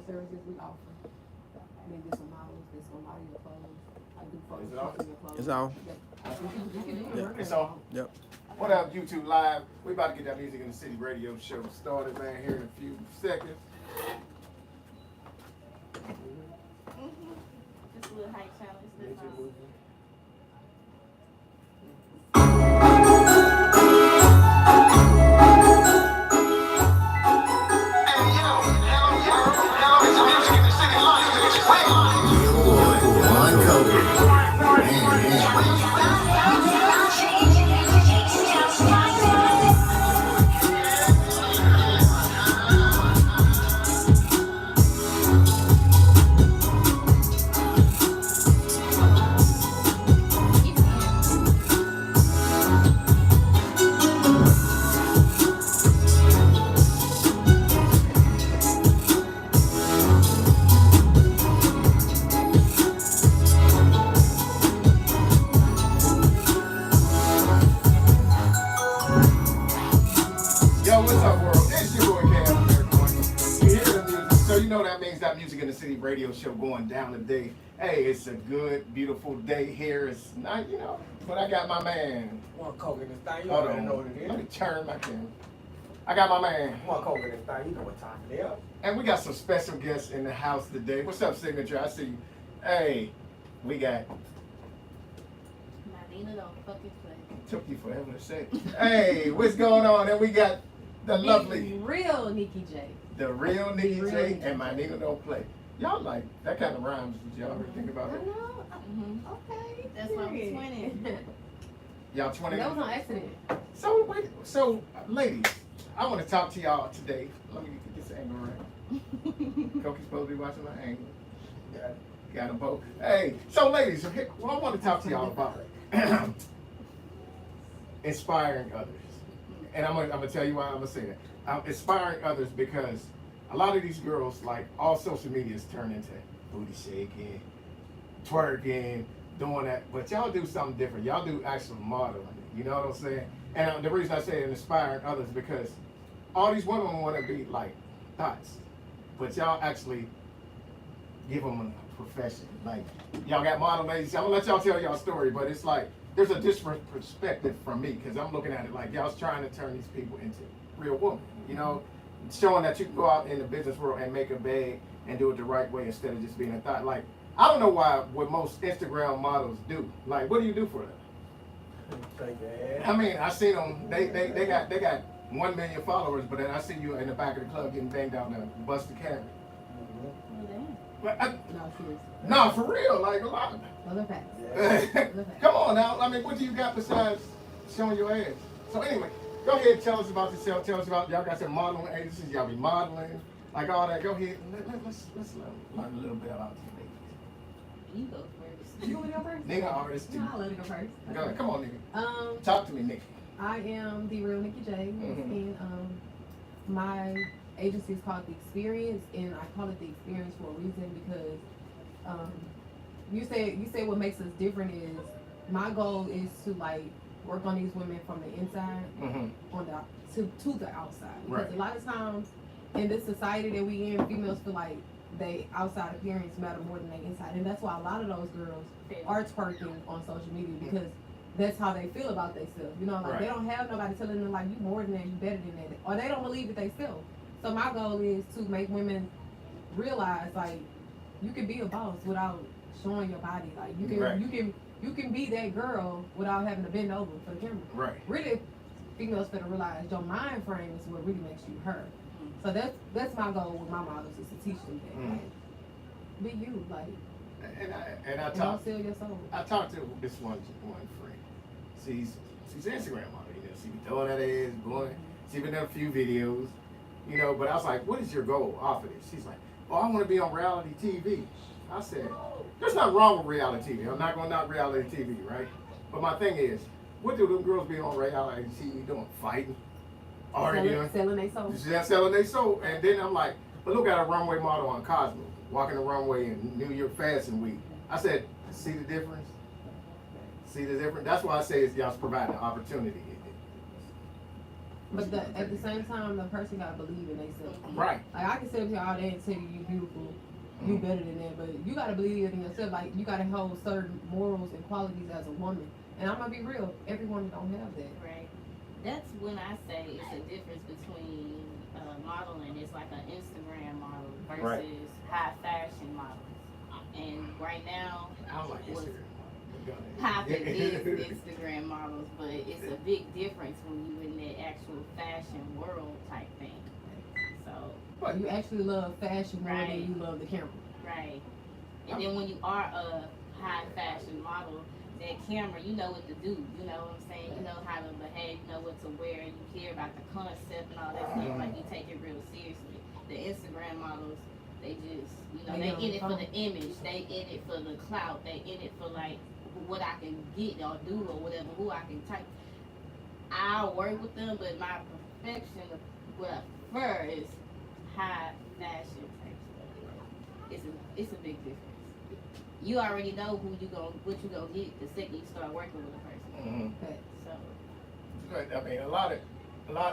services we offer. Maybe some models that's gonna model your clothes. I do photo shoots in your clothes. It's on. You can do it. It's on. Yep. What up, YouTube Live? We about to get that Music in the City radio show started, man, here in a few seconds. Just a little height challenge. That's all. Music in the City radio show going down today. Hey, it's a good, beautiful day here. It's not, you know, but I got my man. One coke in this thing, you Hold already on. know what it is. Let me turn my camera. I got my man. One coke in this thing, you know what time it is. And we got some special guests in the house today. What's up, Signature? I see you. Hey, we got. Myninadontplay. Took you forever to say. Hey, what's going on? And we got the lovely. Real Nikki J. The real Nikki J and Myninadontplay. Y'all like that kind of rhymes? Did y'all ever think about it? I know. Okay. That's why I'm 20. Y'all 20? That was on accident. So wait, so ladies, I want to talk to y'all today. Let me get this angle right. Coky's supposed to be watching my angle. Got them both. Hey, so ladies, what I want to talk to y'all about inspiring others. And I'm gonna tell you why I'm gonna say that. I'm inspiring others because a lot of these girls, like all social medias, turn into booty shaking, twerking, doing that. But y'all do something different. Y'all do actual modeling. You know what I'm saying? And the reason I say inspiring others because all these women want to be like thoughts, but y'all actually give them a profession. Like y'all got model ladies. I'm gonna let y'all tell y'all story, but it's like there's a different perspective from me because I'm looking at it like y'all's trying to turn these people into real women. You know, showing that you can go out in the business world and make a bag and do it the right way instead of just being a thought. Like I don't know what most Instagram models do. Like what do you do for them? I mean, I see them. They got 1 million followers, but then I see you in the back of the club getting banged out in a busted cabin. But no, for real, like a lot of them. Other facts. Come on now. I mean, what do you got besides showing your ass? So anyway, go ahead, tell us about yourself. Tell us about y'all got some modeling agencies. Y'all be modeling, like all that. Go ahead. Let's learn a little bit about you ladies. You go first. You want me to go first? Nigga artist too. No, I'll let it go first. Go ahead. Come on, nigga. Talk to me, Nikki. I am the real Nikki J, and my agency is called The Experience, and I call it The Experience for a reason because you say what makes us different is my goal is to like work on these women from the inside to the outside. Because a lot of times in this society that we in, females feel like they outside appearance matter more than they inside, and that's why a lot of those girls are twerking on social media because that's how they feel about themselves. You know, like they don't have nobody telling them like you more than that, you better than that, or they don't believe it themselves. So my goal is to make women realize like you can be a boss without showing your body. Like you can be that girl without having to bend over for the camera. Right. Really, females better realize your mind frame is what really makes you her. So that's my goal with my models is to teach them that. Like, be you, like. And I don't sell your soul. I talked to this one friend. She's Instagram model. You know, she be throwing that ass, going. She been done a few videos. You know, but I was like, what is your goal off of this? She's like, oh, I want to be on reality TV. I said, there's nothing wrong with reality TV. I'm not going to knock reality TV, right? But my thing is, what do them girls be on reality TV doing? Fighting? Arguing? Selling their soul. Just selling their soul. And then I'm like, but look at a runway model on Cosmo, walking the runway in New York Fashion Week. I said, see the difference? See the difference? That's why I say it's y'all's providing opportunity. But at the same time, the person gotta believe in themselves. Right. Like I can sit up here all day and tell you beautiful, you better than that, but you gotta believe in yourself. Like you gotta hold certain morals and qualities as a woman. And I'm gonna be real, every woman don't have that. Right. That's when I say it's a difference between modeling. It's like an Instagram model versus Right. high fashion models. And right now, I don't like Instagram. popping is Instagram models, but it's a big difference when you in that actual fashion world type thing. So, But you actually love fashion more Right. than you love the camera. right. And then when you are a high fashion model, that camera, you know what to do. You know what I'm saying? You know how to behave, you know what to wear, you care about the concept and all that stuff. Like you take it real seriously. The Instagram models, they just, you know, they in it for the image, they in it for the clout, they in it for like what I can get or do or whatever, who I can type. I'll work with them, but my perfection of what I prefer is high fashion type stuff. It's a big difference. You already know what you gonna get the second you start working with a person. But So I mean, a lot,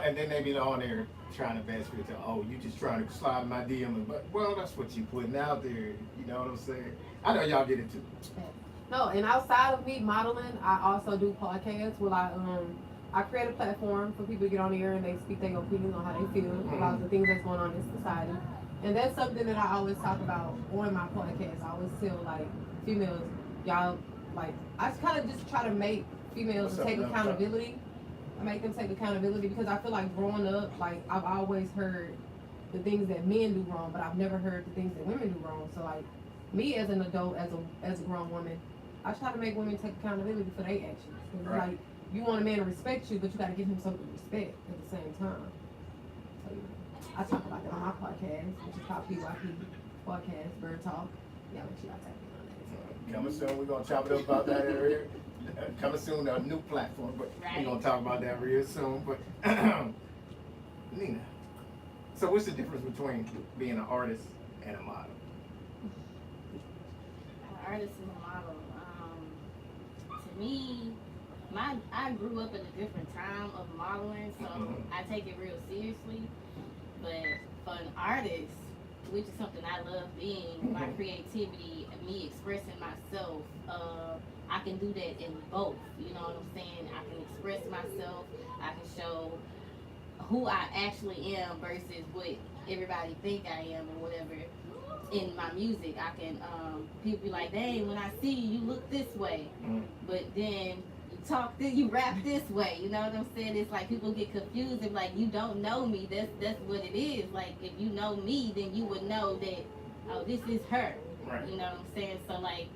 and then they be on there trying to best fit to, oh, you just trying to slide in my DM, but well, that's what you putting out there. You know what I'm saying? I know y'all get it too. no, and outside of me modeling, I also do podcasts where I create a platform for people to get on the air and they speak their opinions on how they feel about the things that's going on in society. And that's something that I always talk about on my podcast. I always tell like females, y'all, like I just kind of just try to make females take accountability. I make them take accountability because I feel like growing up, like I've always heard the things that men do wrong, but I've never heard the things that women do wrong. So like me as an adult, as a grown woman, I try to make women take accountability for their actions. Right. Like you want a man to respect you, but you got to give him something to respect at the same time. So, you know, I talk about that on my podcast, which is called PYP Podcast, Bird Talk. Yeah, make sure y'all tap in on that. Coming soon, we're gonna chop it up about that area. Coming soon, a new platform, but we're gonna talk about that real soon. But Nina, so what's the difference between being an artist and a model? an artist and a model. To me, I grew up in a different time of modeling, so I take it real seriously. But for an artist, which is something I love being, my creativity and me expressing myself, I can do that in both. You know what I'm saying? I can express myself. I can show who I actually am versus what everybody think I am or whatever. In my music, I can people be like, dang, when I see you, you look this way, but then you talk this, you rap this way. You know what I'm saying? It's like people get confused and like, you don't know me. That's what it is. Like if you know me, then you would know that, oh, this is her. Right. You know what I'm saying? So like,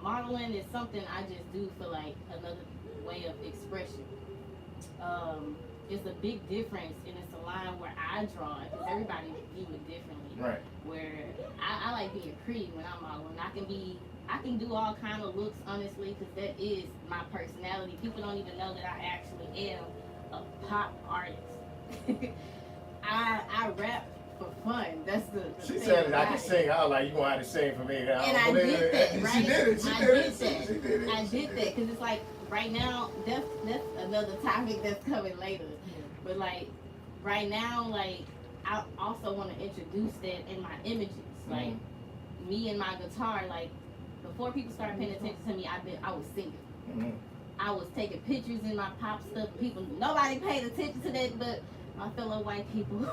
modeling is something I just do for like another way of expression. It's a big difference, and it's a line where I draw it, because everybody view it differently. Right. Where I like being pretty when I'm modeling. I can do all kind of looks, honestly, because that is my personality. People don't even know that I actually am a pop artist. I rap for fun. That's the She thing said I can about it. sing. I was like, you gonna have to sing for me. And I did that, right? She did it. She I did did it. that. She did it. I did that because it's like right now that's another topic that's coming later. But like right now, like I also want to introduce that in my images, like me and my guitar. Like before people started paying attention to me, I was singing. I was taking pictures in my pop stuff. Nobody paid attention to that, but my fellow white people.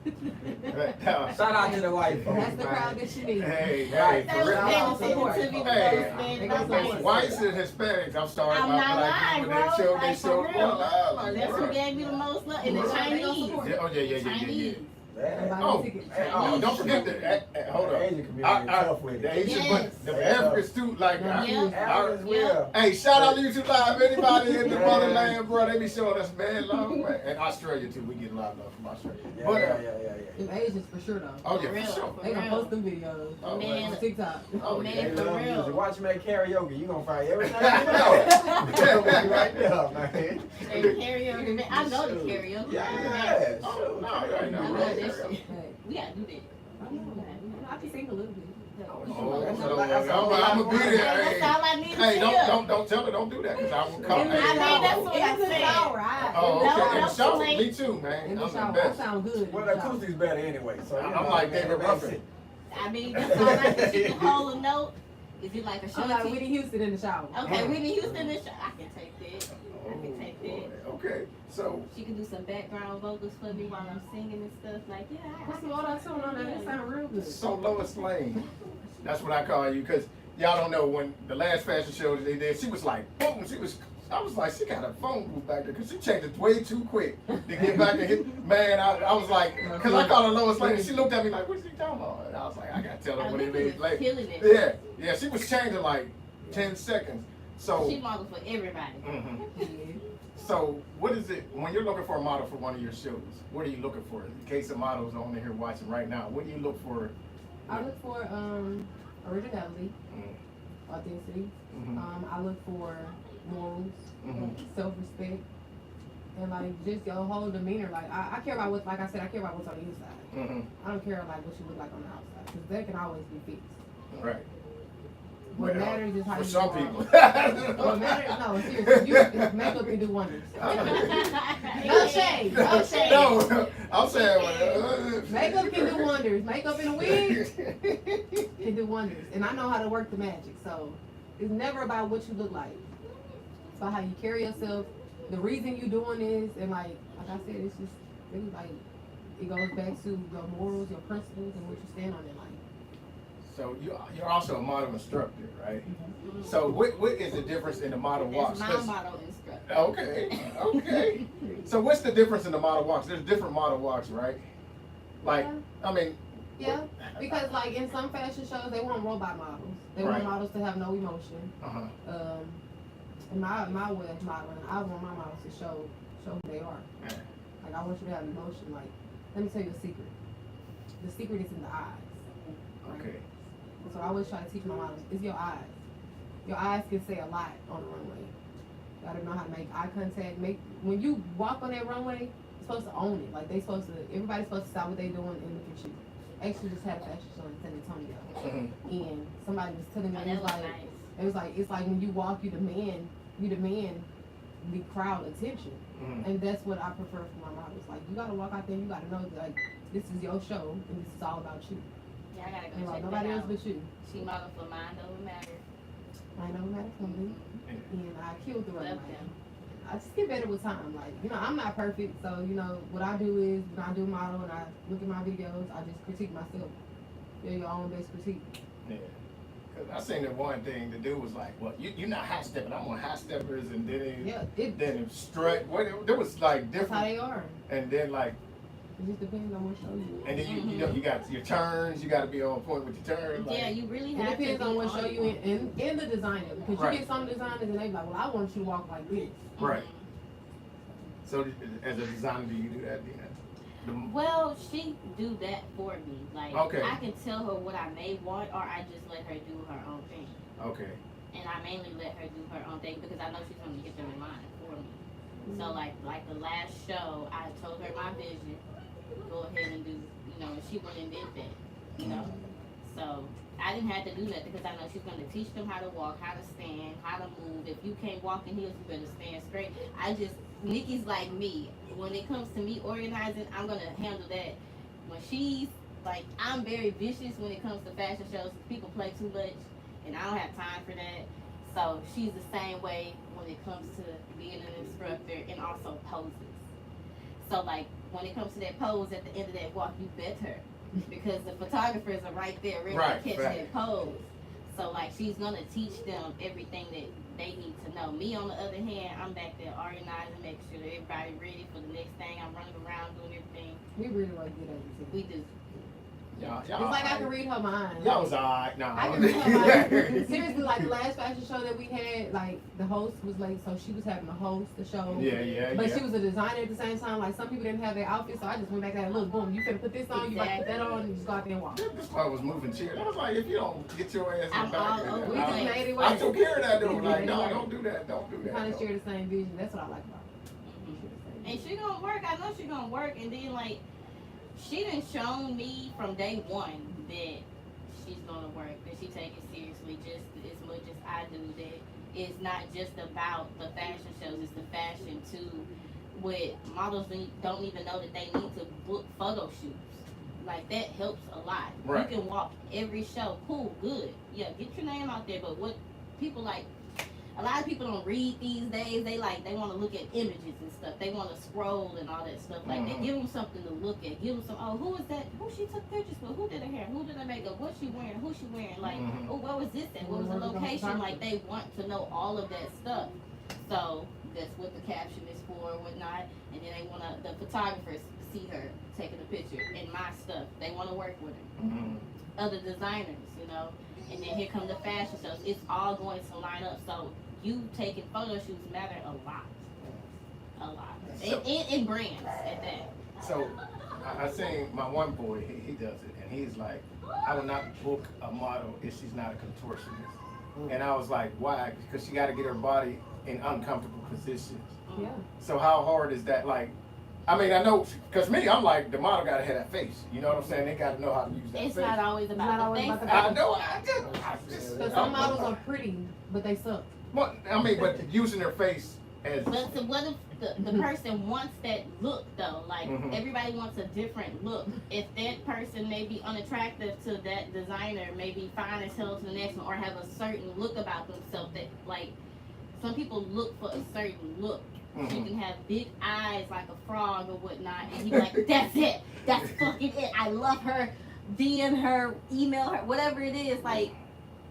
Shout out to the white folks. That's the crowd that you need. Hey, Right. hey, They for was real. paying attention to me the Hey, most, man. they I'm gonna like, say Whites and Hispanics, I'm sorry I'm about not black lying, people. They bro. show, Like, for real. love. That's who gave me the most love. And the Chinese. Yeah. Chinese. Yeah. Oh, tickets. oh, don't forget that. Hold The on. Asian community is tough with The it. Asian, Yes. but the Africans too, like, Yeah. Africans will. hey, shout out to YouTube Live, anybody in the motherland, bro, they be showing us mad love. And Australia too, we get a lot of love from Australia. Yeah, But, yeah. Them Asians for sure though. oh For yeah, real. for sure. They gonna post them videos Oh, Man. on TikTok. Oh, Man, yeah. They for love real. music. Watch you make karaoke. You gonna find everything you know. Right there, man. And karaoke. Man, I know the karaoke. Yeah. Oh, no, I I know. love that shit. Hey, We gotta do that. I can sing a little bit. Oh, That's so that's I'm gonna be there. That's all I need to Hey, see. don't tell her, don't do that, cause I will come. In the Hey, shower. that's what I In the said. shower. Oh, No, okay. In the that's shower, too late. me too, man. In the I'm the shower. I best. sound good. Well, the acoustic's better anyway. So I'm like David Ruffin. I mean, that's all I need. She can hold a note. Is it like a show? I'm like Whitney Houston in the shower. Okay, Whitney Houston is. I can take that. I Oh, can take boy. that. Okay, so She can do some background vocals for me while I'm singing and stuff. Like, yeah, I Put some auto-tune on that. It sound real good. so Lois Lane. That's what I call you, cause y'all don't know when the last fashion show that they did. She was like, boom. I was like, she got a phone booth back there, cause she changed it way too quick to get back and hit. Man, I was like, cause I called her Lois Lane, and she looked at me like, what's she talking about? And I was like, I gotta tell her what it is. Like, killing it. yeah, she was changing like 10 seconds. So. She models for everybody. Mhm. Yeah. So, what is it when you're looking for a model for one of your shows? What are you looking for? In case the models on here watching right now, what do you look for? I look for originality, Mm. authenticity. Mhm. I look for morals, Mhm. self-respect, and like just your whole demeanor. Like I care about what, like I said, I care about what's on the inside. Mhm. I don't care like what you look like on the outside, because that can always be fixed. Right. What Well, matters is how for you some are. people. What matters? No, seriously, makeup can do wonders. No shade, no shade. No, I'm saying. Makeup can do wonders. Makeup in a wig can do wonders, and I know how to work the magic. So it's never about what you look like. It's about how you carry yourself. The reason you doing this, and like I said, it's just really like it goes back to your morals, your principles, and what you stand on in life. So you're also a model instructor, right? Mhm. So what is the difference in the model walks? That's my model instructor. Okay. So what's the difference in the model walks? There's different model walks, right? Like, I mean. Yeah, because like in some fashion shows, they want robot models. They Right. want models to have no emotion. Uh-huh. In my way of modeling, I want my models to show who they are. Yeah. Like I want you to have emotion. Like, let me tell you a secret. The secret is in the eyes. Right? Okay. So I always try to teach my models, it's your eyes. Your eyes can say a lot on the runway. You gotta know how to make eye contact. When you walk on that runway, you're supposed to own it. Like everybody's supposed to stop what they doing and look at you. Actually just had a fashion show in San Antonio. And somebody was telling me, Oh, that was nice. it's like when you walk, you demand the crowd attention. Mhm. And that's what I prefer for my models. Like you gotta walk out there, you gotta know that like this is your show and this is all about you. Yeah, I gotta go And check like that nobody else out. but you. She modeled for Mind Over Matter. I know matter company. And I killed the Love runway. them. I just get better with time. Like, I'm not perfect, so what I do is when I do model and I look at my videos, I just critique myself. You're your own best critique. Yeah. Cause I seen that one thing the dude was like, well, you're not high stepping, I'm on high steppers, and then it strut. There was like That's how different, they are. and then like, It just depends on what show you. and then you got your turns, you got to be on point with your turns. Like, Yeah, you really It have to. depends on what show you in. in the designer, because Right. you get some designers and they be like, well, I want you to walk like this. Right. So as a designer, do you do that, Dina? Well, she do that for me. Like, Okay. I can tell her what I may want, or I just let her do her own thing. Okay. And I mainly let her do her own thing because I know she's gonna get them in line for me. So like the last show, I told her my vision. Go ahead and do, and she went and did that. So I didn't have to do nothing because I know she's gonna teach them how to walk, how to stand, how to move. If you can't walk in heels, you better stand straight. Nikki's like me. When it comes to me organizing, I'm gonna handle that. When she's like, I'm very vicious when it comes to fashion shows. People play too much, and I don't have time for that. So she's the same way when it comes to being an instructor and also poses. So like when it comes to that pose at the end of that walk, you better because the photographers are right there ready to catch that pose. So like she's gonna teach them everything that they need to know. Me on the other hand, I'm back there organizing, making sure that everybody ready for the next thing. I'm running around doing everything. We really like good at it. We do. Y'all, It's like I can read her mind. Y'all was alright. Nah. I can read her mind. Seriously, like the last fashion show that we had, like the host was late, so she was having to host the show. Yeah. But she was a designer at the same time. Like some people didn't have their outfits, so I just went back there and look, boom, you finna put this on, you gotta put that on, and you just go out there and walk. This part was moving chairs. I was like, if you don't get your ass in the I'm back, all over We just made it work. I took care of that dude. Like, We no, made it don't do that. Don't do We that. kind of no. share the same vision. That's what I like about her. And she gonna work. I know she gonna work. And then like, she done shown me from day one that she's gonna work, that she take it seriously just as much as I do. That it's not just about the fashion shows; it's the fashion too. With models don't even know that they need to book photo shoots. Like that helps a lot. Right. You can walk every show, cool, good. Yeah, get your name out there. But what people like, a lot of people don't read these days. They want to look at images and stuff. They want to scroll and all that stuff. Like they give them something to look at. Give them some. Oh, who is that? Who she took pictures for? Who did her hair? Who did her makeup? What she wearing? Who she wearing? Like, oh, what was this at? What was the location? Like they want to know all of that stuff. So that's what the caption is for, whatnot. And then they want the photographers see her taking a picture in my stuff. They want to work with her. Other designers, you know. And then here come the fashion shows. It's all going to line up. So you taking photo shoots matter a lot. A lot. So, in brands at that. So I seen my one boy, he does it, and he's like, I will not book a model if she's not a contortionist. And I was like, why? Because she got to get her body in uncomfortable positions. Yeah. So how hard is that? Like, I mean, I know, because me, I'm like, the model got to have that face. You know what I'm saying? They got to know how to use that It's face. not always about the face. I know, I just Because some models are pretty, but they suck. well, I mean, but using their face as... But so what if the person wants that look though? Like everybody wants a different look. If that person may be unattractive to that designer, maybe fine as hell to the next one, or have a certain look about themselves that like some people look for a certain look. She can have big eyes like a frog or whatnot, and you be like, that's it, that's fucking it. I love her. DM her, email her, whatever it is. Like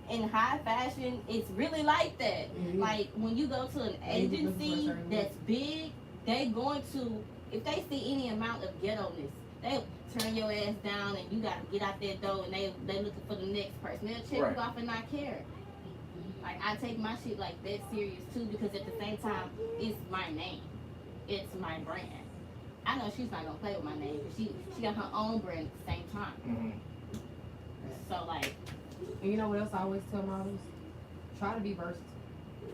in high fashion, it's really like that. Like when you go to an agency that's big, they going to, if they see any amount of ghetto-ness, they turn your ass down, and you got to get out that door, and they looking for the next person. They'll check you off and not care. Like I take my shit like that serious too, because at the same time, it's my name, it's my brand. I know she's not gonna play with my name, but she got her own brand at the same time. So like, and you know what else I always tell models? Try to be versatile.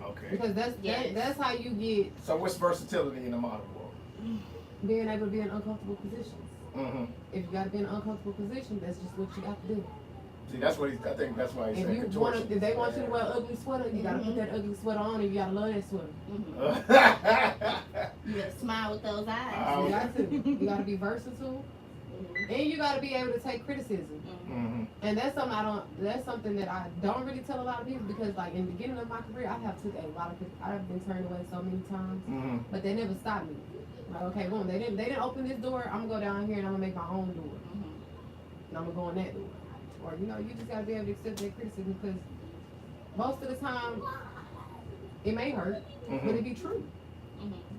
Okay. Because that's how you get. So what's versatility in the model world? Being able to be in uncomfortable positions. If you got to be in an uncomfortable position, that's just what you got to do. See, that's what I think that's why he's saying contortion. If they want you to wear an ugly sweater, you gotta put that ugly sweater on, and you gotta love that sweater. You gotta smile with those eyes. You got to. You gotta be versatile, and you gotta be able to take criticism. And that's something that I don't really tell a lot of people, because like in the beginning of my career, I've been turned away so many times, but they never stopped me. Like, okay, boom, they didn't open this door. I'm gonna go down here and I'm gonna make my own door, and I'm gonna go in that door. Or, you know, you just gotta be able to accept that criticism, because most of the time it may hurt, but it be true.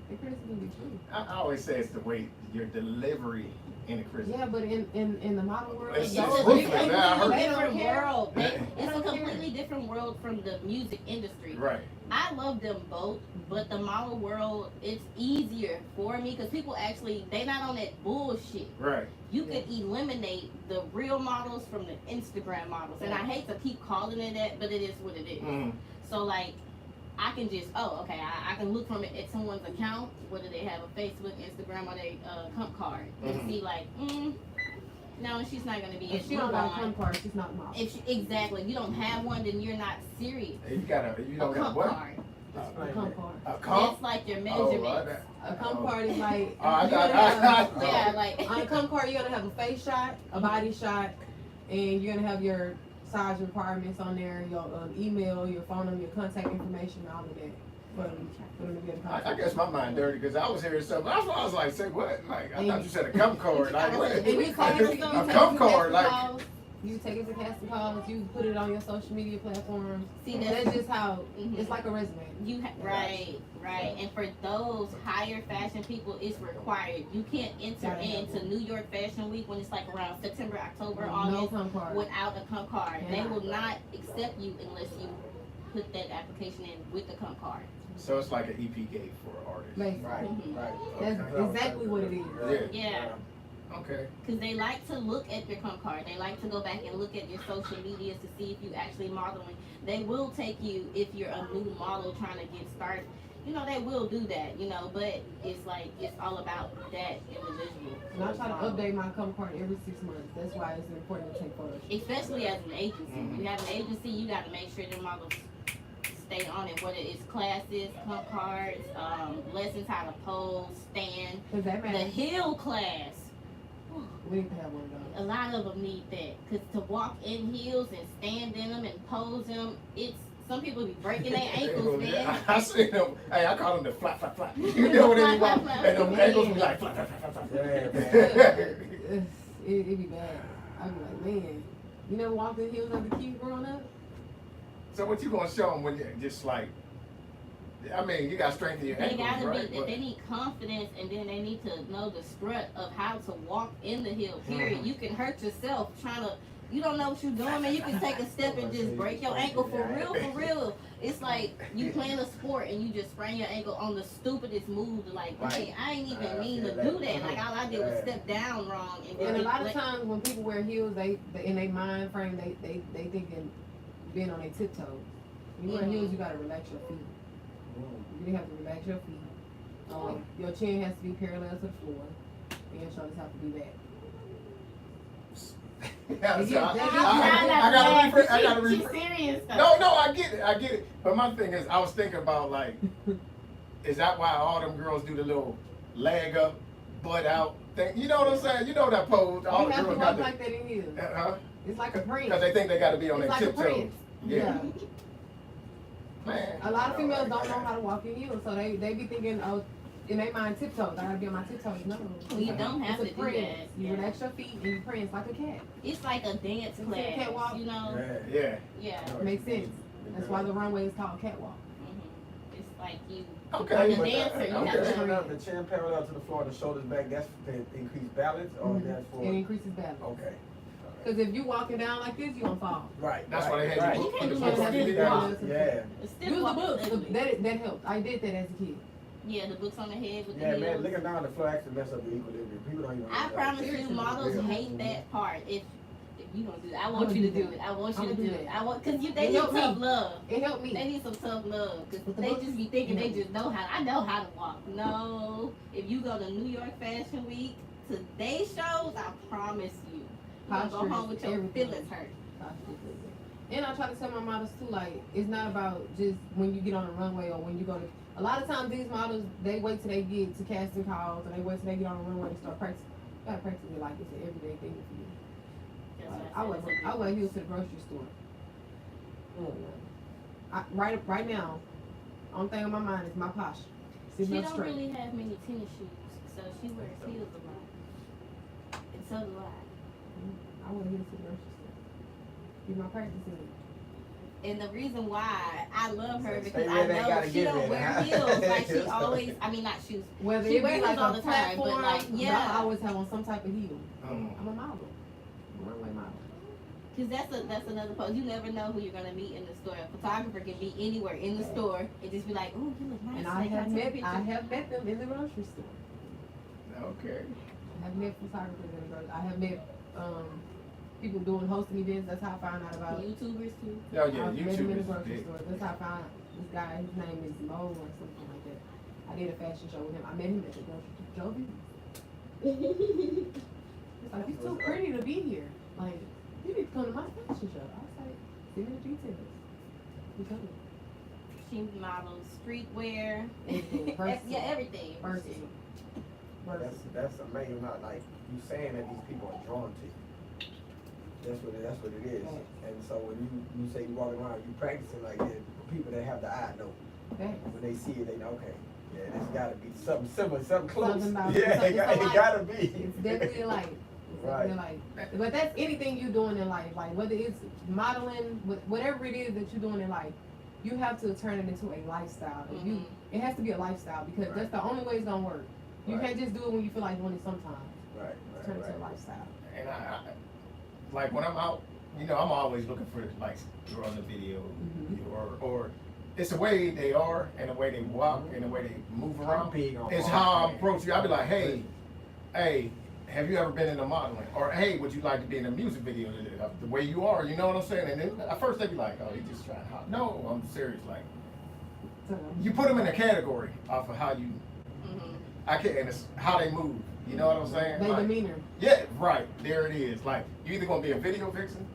The criticism be true. I always say it's the way your delivery in the criticism. Yeah, but in the model world, It's they just don't ruthless. care. Yeah, I heard They different don't care. world. It's They a don't care. completely different world from the music industry. Right. I love them both, but the model world, it's easier for me because people actually, they not on that bullshit. Right. You could eliminate the real models from the Instagram models. And I hate to keep calling it that, but it is what it is. So like, I can just, I can look from it at someone's account, whether they have a Facebook, Instagram, or they comp card, and see like, no, she's not gonna be. If she don't got a comp card, she's not a model. Exactly, if you don't have one, then you're not serious. You don't got comp what? card. A comp card. A comp? It's like your measurements. A comp card is like, Yeah, like on a comp card, you're gonna have a face shot, a body shot, and you're gonna have your size requirements on there, your email, your phone number, your contact information, all of that. For them to get a contact. I guess my mind dirty because I was hearing something. That's why I was like, say what? Like, I thought you said a comp card. Like, what? And you take it to A comp card, like. You take it to casting calls, you put it on your social media platforms. See, that's just how, it's like a resume. Right. And for those higher fashion people, it's required. You can't enter into New York Fashion Week when it's like around September, October, August, without a comp card. They will not accept you unless you put that application in with the comp card. So it's like an EP gate for artists. Right. That's exactly what it is. Yeah. Okay. Because they like to look at your comp card. They like to go back and look at your social medias to see if you actually modeling. They will take you if you're a new model trying to get started. you know, they will do that, you know, but it's like, it's all about that individual. And I try to update my cover card every 6 months. That's why it's important to take photos. Especially as an agency. When you have an agency, you got to make sure their models stay on it, whether it's classes, cover cards, lessons how to pose, stand. Cause that The matters. heel class. We need to have one of those. A lot of them need that, because to walk in heels and stand in them and pose them, it's, some people be breaking their ankles, man. I see them. Hey, I call them the flap, flap, flap. You know what they walk, and them ankles be like flap, flap, flap, flap, flap. Yeah, man. It be bad. I be like, man, you never walked in heels as a kid growing up? So what you gonna show them when you just like? I mean, you got strength in your They ankles, gotta right? be, they need confidence, and then they need to know the strut of how to walk in the heel, period. You can hurt yourself trying to, you don't know what you're doing, man. You can take a step and just break your ankle for real, for real. It's like you playing a sport and you just sprain your ankle on the stupidest move. Like, hey, I ain't even mean to do that. Like, all I did was step down wrong. And a lot of times when people wear heels, they in their mind frame, they thinking being on their tiptoes. When you wear heels, you gotta relax your feet. You have to relax your feet. Your chin has to be parallel to the floor, and your shoulders have to be back. Yeah, so I gotta She's rephrase. serious though. No, I get it. But my thing is, I was thinking about like, is that why all them girls do the little leg up, butt out thing? You know what I'm saying? You know that pose. All You the have to girls walk got like that in heels. It's like a prince. because they think they got to be on It's their like a tiptoes. prince. Yeah. Man. A lot of females don't know how to walk in heels, so they be thinking, oh, in their mind, tiptoes. I gotta be on my tiptoes. No, You don't have it's to a do prance. that. You Yeah. relax your feet and you prance like a cat. It's like a dance You see a catwalk? class, you know? Yeah. Yeah. Makes sense. That's why the runway is called catwalk. It's like you, Okay. like a but dancer, that- you okay. have to. The chin parallel to the floor, the shoulders back, that's to increase balance, or that's for? It increases balance. Okay. Because if you walking down like this, you gonna fall. Right. That's why they had right. you You put can't the do books that on stiff the walk. video. Yeah. It's still Use the walk books. ugly. That helped. I did that as a kid. Yeah, the books on the head with the Yeah, man, heels. looking down the floor actually mess up the equilibrium. People don't even. I promise you, Seriously. models Yeah. hate that part. If you don't do that, I want you to do it. I want you I'ma to do do it. that. I want, cause they It need helped me. tough love. It helped They me. need some tough love, cause With the they books? just be thinking they Yeah. just know how. I know how to walk. No, if you go to New York Fashion Week, today's shows, I promise you, you gonna go Posture home is with your everything. feelings hurt. And I try to tell my models too, like, it's not about just when you get on the runway or when you go to, a lot of times these models, they wait till they get to casting calls or they wait till they get on the runway to start practicing. You gotta practice it like it's an everyday thing for you. That's Like, what I said. I wear heels to the grocery store. Right now, only thing on my mind is my posture. She Sitting up don't straight. really have many tennis shoes, so she wears heels a lot. And so do I. I wear heels to the grocery store. Be my practicing. And the reason why I love her Stay because I ready, know gotta she get don't ready, wear huh? heels. Like she always, I mean not shoes. Whether She it wears be like heels all a the time, but platform, like, yeah. I always have on some type of heel. Mm. I'm a model. I'm a runway model. Cause that's another pose. You never know who you're gonna meet in the store. A photographer can be anywhere in the store and just be like, "Oh, you look nice." And Like, I can have take a met picture?" them in the grocery store. Okay. I have met photographers in the grocery. I have met people doing hosting events. That's how I found out about it. YouTubers too. Oh yeah, I've met him in YouTube the is grocery big. store. That's how I found this guy. His name is Mo or something like that. I did a fashion show with him. I met him at the grocery store. Jovi. It's like, you're too pretty to be here. Like, you need to come to my fashion show. I was like, send me the details. You coming? She models streetwear. Everything. Versatile. Yeah, everything. Versatile. That's amazing. Not like you saying that these people are drawn to you. That's what it is. Right. And so when you say you walking around, you practicing like that. People that have the eye know. Thanks. When they see it, they know. Okay, yeah, this got to be something similar, something close. Something about- Yeah, it's it alike. got to be. It's definitely like, Right. but that's anything you're doing in life, like whether it's modeling, whatever it is that you're doing in life, you have to turn it into a lifestyle. If you, it has to be a lifestyle because that's the only way it's gonna work. You Right. can't just do it when you feel like doing it sometimes. Right, Turn it right, to a right. lifestyle. And I like when I'm out, you know, I'm always looking for like drawing a video or it's the way they are and the way they walk and the way they move I'm around. big on It's all how I that. approach you. I'll be like, hey, have you ever been into modeling? Or hey, would you like to be in a music video the way you are? You know what I'm saying? And then at first they be like, oh, he just trying to hop. No, I'm serious. Like, You put them in a category off of how you, I can't, and it's how they move. You know what I'm saying? They Like, demeanor. yeah, right. There it is. Like, you either gonna be a video vixen,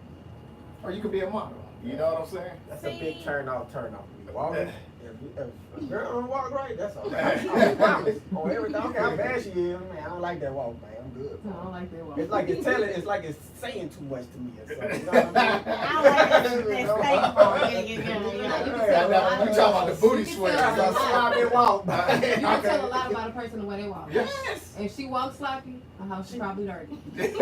or you could be a model. You know what I'm saying? That's a big turn off. Walking, if a girl don't walk right, that's all Right. I promise. On everything, I don't care how bad she is, man, I don't like that walk, man. I'm good. I don't like that walk. It's like it's saying too much to me or something. You know what I mean? I don't like that You You talking about the booty sweat? That's a sloppy walk. You can tell a lot about a person the way they walk. Yes. If she walks sloppy, her house is probably dirty. And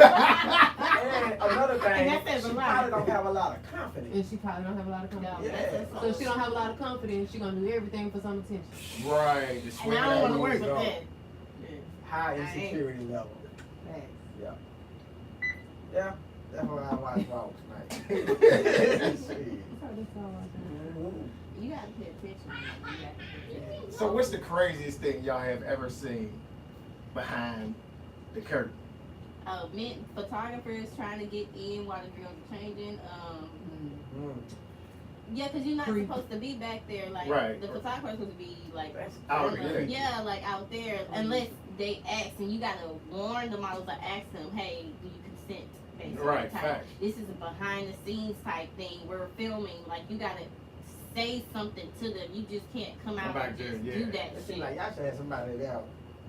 another thing, And that says a she lot. probably don't have a lot of confidence. And she probably don't have a lot of confidence. Yeah. So if she don't have a lot of confidence, she gonna do everything for some attention. Right. The And sweat I don't want to work moves with on. that. High I ain't. insecurity level. Facts. Yeah, that's why I watch walks, man. Shit. So that's all I think. You gotta pay attention. You gotta pay attention. So what's the craziest thing y'all have ever seen behind the curtain? Men, photographers trying to get in while the girls are changing. Yeah, because you're not Creepy. supposed to be back there. Like, Right. the photographer's supposed to be, like, Out there. yeah, like, out there. Unless they ask, and you got to warn the models to ask them, hey, do you consent? Basically, Right, type. facts. This is a behind-the-scenes type thing. We're filming. Like, you got to say something to them. You just can't come out back and there, just yeah. do that It shit. seems like y'all should have somebody there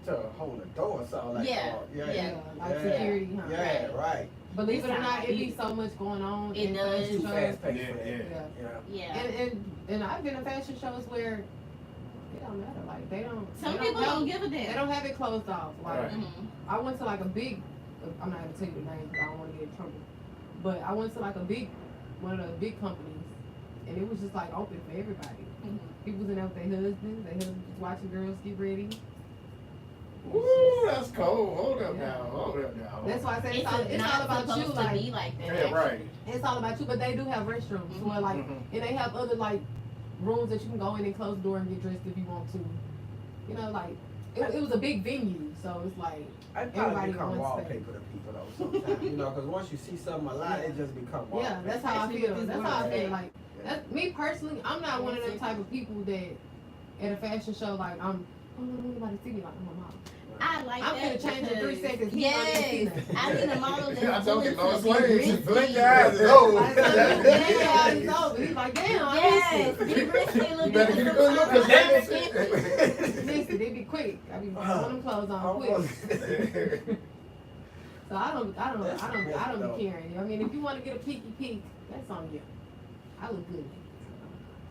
to hold the door or something like Yeah, that. yeah. Like Yeah. security, huh? Yeah, right. Believe it or It's not, how it be it so much going on. It in does. fashion Too shows. fast paced Yeah, for that. yeah. Yeah. Yeah. And I've been in fashion shows where it don't matter. Like they don't. Some they people have, don't give a They damn. don't have it closed off. Like Right. I went to like a big. I'm not gonna tell you the name because I don't want to get in trouble. But I went to like one of the big companies, and it was just like open for everybody. People was in there with their husbands. Their husbands was watching girls get ready. Ooh, that's cold. Hold up now. Hold up now. That's why I say It's it's all not about you. supposed to Like be like that. Yeah, right. it's all about you. But they do have restrooms where like, Mhm. and they have other like rooms that you can go in and close the door and get dressed if you want to. You know, like it was a big venue, so it's like I probably everybody become wants wallpaper to people though sometimes, you know, because once you see something a lot, it just become wallpaper. yeah, that's how I Especially feel. with this That's how I world. feel. Like that's me personally. I'm not one of them type of people that at a fashion show like I don't want anybody to see me like I'm a model. I like I'm that. gonna change in 3 because- seconds. Yes, I need a model that's I told you, willing Lois to be Lane, risky. blink your eyes, it's over. By the time he's over, he's like, damn, I Yes, missed be risky a little You bit. better get a good look, 'cause it. Missed it. They be quick. I be throwing them clothes on quick. So I don't be caring. I mean, if you want to get a peeky peek, that's on you. I look good.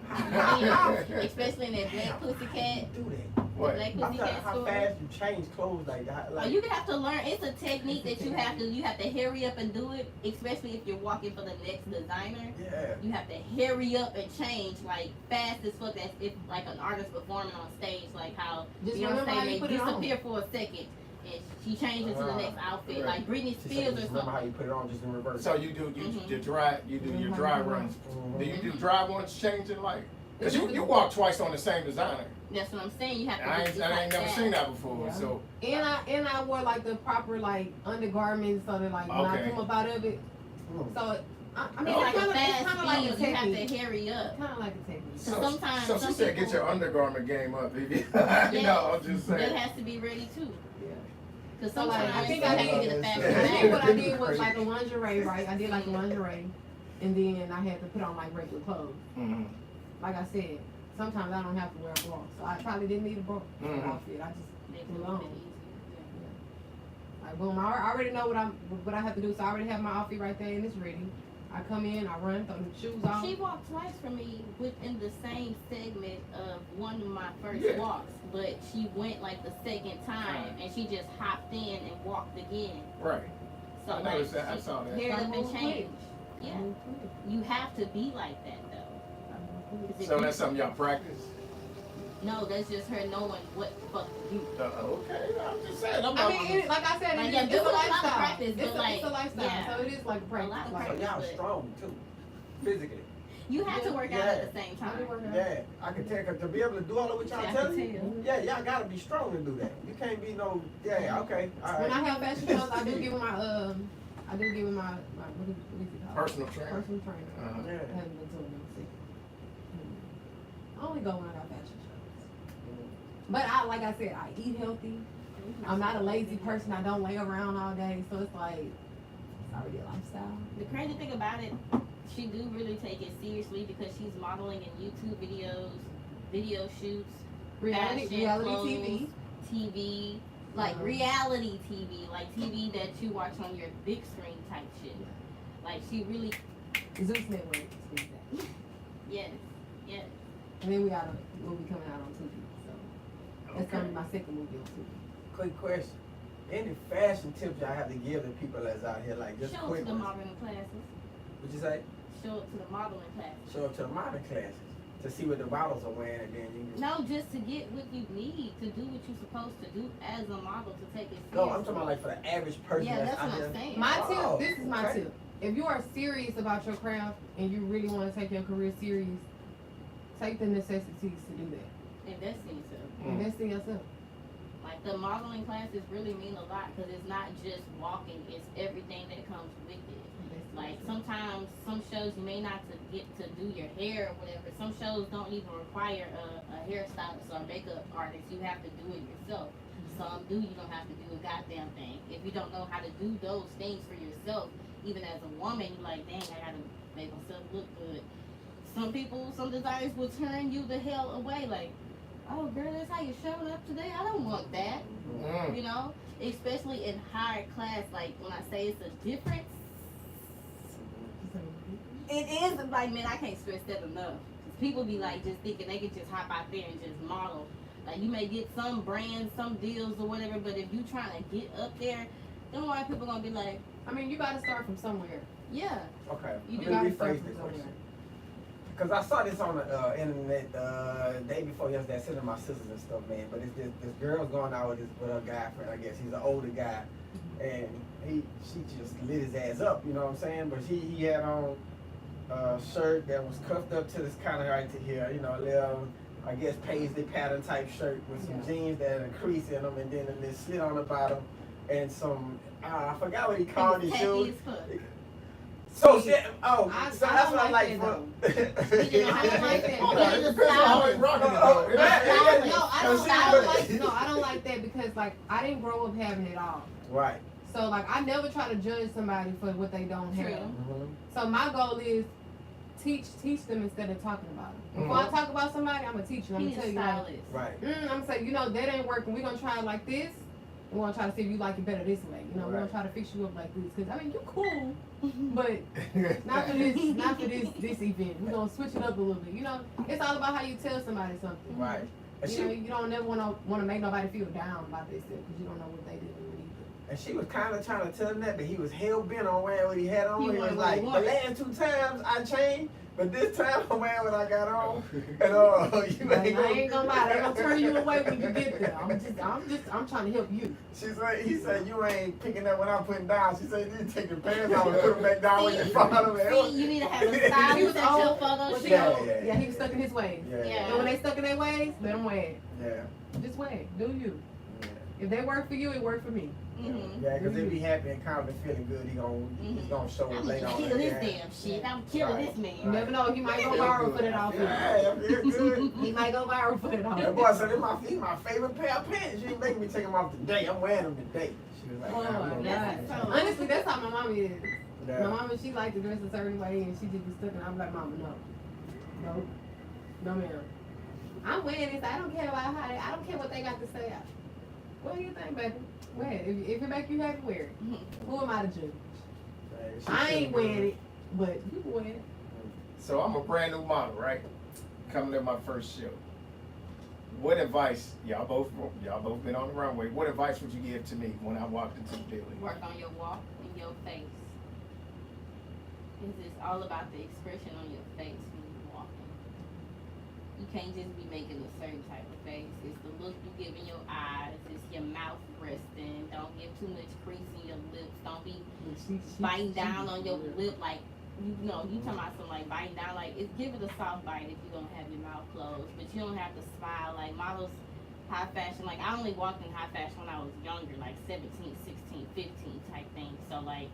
Especially in that black pussycat. Do that. What? Black I'm pussycat how store. fast you change clothes like that. Oh, Like, you have to learn. It's a technique that you have to hurry up and do it. Especially if you're walking for the next designer. yeah. You have to hurry up and change like fast as fuck. As if like an artist performing on stage, like how Just remember how Beyonce you may put it on. disappear for a second and she changes to the next outfit, Right. like Britney Just Spears or remember how you something. put it on just in reverse. So you do your dry runs. Do you do dry ones changing like? Cause you walk twice on the same designer. That's what I'm saying. You have to. I do ain't just I like ain't never that. seen that before. Yeah. So And I wore like the proper like undergarments so that like when I Okay. come up out of it. So I mean, It's like it's a kind fast of like a speed. You have technique. to hurry up. Kind of like a technique. So sometimes so she some said get people- your undergarment game up. You Yes. know, I'm just That saying. has to be ready too. Yeah. Cause So, like, sometimes I think you I have to did- get a fast Yeah. I think what I reaction. did was like a lingerie, right? I did like a lingerie, and then I had to put on like regular clothes. Mhm. Like I said, sometimes I don't have to wear a bra, so I probably didn't need a bra Mhm. outfit. I just Makes it put a it little on. bit easier. Like boom, I already know what I have to do, so I already have my outfit right there and it's ready. I come in, I run, throw the shoes on. She walked twice for me within the same segment of one of my first Yeah. walks, but she went like the second time and she just hopped in and walked again. Right. So I like, noticed that. I saw that. hurried up and Move quick. changed. Yeah, you have to be like that though. 'Cause if So you- that's something y'all practice. no, that's just her knowing what the fuck to do. Okay, I'm just saying. I mean, like I said, Like, it yeah, is, do it's a a lot of lifestyle. practice, It's but, it's a like, lifestyle, yeah. so it is like a A practice. lot of Like, So y'all but- strong too, physically. You have to work out at the same I be time. working out. Yeah, I can tell, cause to be able to do all of what y'all I can telling you, tell. yeah, y'all gotta be strong to do that. You can't be no, yeah, okay, all When I right. have fashion shows, I do give them my what is it called? Personal trainer. Personal trainer. Uh-huh. Yeah. I haven't been to them. I only go when I got fashion shows. But like I said, I eat healthy. I'm not a lazy person. I don't lay around all day. So it's like, it's already a lifestyle. The crazy thing about it, she do really take it seriously because she's modeling in YouTube videos, video shoots, Reality clothes, TV. TV, like reality TV, like TV that you watch on your big screen type shit. Like she really, Zeus Network. Speak that. yes, yes. And then we got a movie coming out on Tubi. So that's gonna be my second movie on Tubi. Quick question. Any fashion tips y'all have to give to people that's out here, like just Show it quick to the ones? modeling classes. What you say? Show it to the modeling classes. Show up to the modern classes to see what the models are wearing, and then you can... No, just to get what you need to do what you're supposed to do as a model to take it seriously. No, I'm talking about like for the average person Yeah, that's that's out what here. I'm saying. My Oh, tip, this is my okay. tip. If you are serious about your craft and you really want to take your career serious, take the necessities to do that. Invest in yourself. Invest in yourself. Like the modeling classes really mean a lot because it's not just walking; it's everything that comes with it. Like sometimes some shows you may not to get to do your hair or whatever. Some shows don't even require a hairstylist or makeup artist. You have to do it yourself. Some do. You don't have to do a goddamn thing. If you don't know how to do those things for yourself, even as a woman, you're like, dang, I gotta make myself look good. Some people, some designers will turn you the hell away. Like, oh girl, that's how you're showing up today. I don't want that. You know, especially in higher class. Like when I say it's a difference. It is like, man, I can't stress that enough. 'Cause people be like just thinking they can just hop out there and just model. Like you may get some brands, some deals or whatever, but if you trying to get up there, then why people gonna be like, I mean, you gotta start from somewhere. yeah, Okay, You let gotta me start rephrase from the question. somewhere. Because I saw this on the internet day before yesterday. I sent to my sisters and stuff, man. But it's this girl's going out with her guy friend. I guess he's an older guy, and she just lit his ass up. You know what I'm saying? But he had on a shirt that was cuffed up to this kind of right to here. You know, a little, I guess, paisley pattern type shirt with some jeans that had a crease in them, and then a little slit on the bottom, and some I forgot what he called his tacky shoes. as fuck. So See, shit. Oh, I so don't that's what I like like. that, You know, I don't like that. Hold Because on, it it's depends on how they rocking it, though. No, I don't like that because like I didn't grow up having it all. Right. So like I never try to judge somebody for what they don't True. have. Mm-hmm. So my goal is teach them instead of talking about them. Before I talk about somebody, I'm gonna teach you. I'm He's gonna a tell you like, stylist. Right. I'm gonna say, you know, that ain't working. We're gonna try it like this. We're gonna try to see if you like it better this way. You know, we're gonna Right. try to fix you up like this. Cause I mean, you cool, but not for this event. We're gonna switch it up a little bit. You know, it's all about how you tell somebody something. Right. And You know, you don't never want to make nobody feel down about themselves because you don't know what they did either. she was kind of trying to tell him that, but he was hell bent on wearing what he had on. He He was wanted what like, he the wanted. last 2 times I changed, but this time I'm wearing what I got on. And you Like, ain't I ain't gonna lie, they gonna turn you away when you get there. I'm trying to help you. He said, you ain't picking up what I'm putting down. She said, you take your pants off and put them back down when you follow me. See, you need to have a He was stylist at your old. photo Was shoot. he Yeah, old? yeah, Yeah, he was stuck in his ways. Yeah. Yeah. And when they stuck in their ways, let them wear it. Yeah. Just wear it. Do you? Yeah. If they work for you, it work for me. Mm-hmm. Yeah, because they be happy and confident, feeling good. He's gonna show it I'm later gonna on. kill this Yeah. damn shit. I'm killing Right. this man. You never know. He might go viral for that outfit. Yeah, I feel good. He might go viral for that That outfit. boy said, these my favorite pair of pants. You ain't making me take them off today. I'm wearing them today. She was like, Oh nah, my I'm God. gonna- Honestly, that's how my mama is. Yeah. My mama, she like to dress a certain way, and she just be stuck. And I'm like, Mama, no, ma'am. I'm wearing this. I don't care about how I don't care what they got to say. What do you think, baby? Wear it. If it make you happy, wear it. Who am I to judge? She I ain't feeling wearing good. it, but you can wear it. So I'm a brand new model, right? Coming to my first show. What advice, y'all both been on the runway, what advice would you give to me when I walked into the building? Work on your walk and your face. It's all about the expression on your face when you're walking. You can't just be making a certain type of face. It's the look you give in your eyes. It's your mouth resting. Don't give too much crease in your lips. Don't be biting down on your lip like, you talking about some like biting down. Like, give it a soft bite if you're going to have your mouth closed. But you don't have to smile. Like, models, high fashion. Like, I only walked in high fashion when I was younger, like 17, 16, 15 type thing. So, like,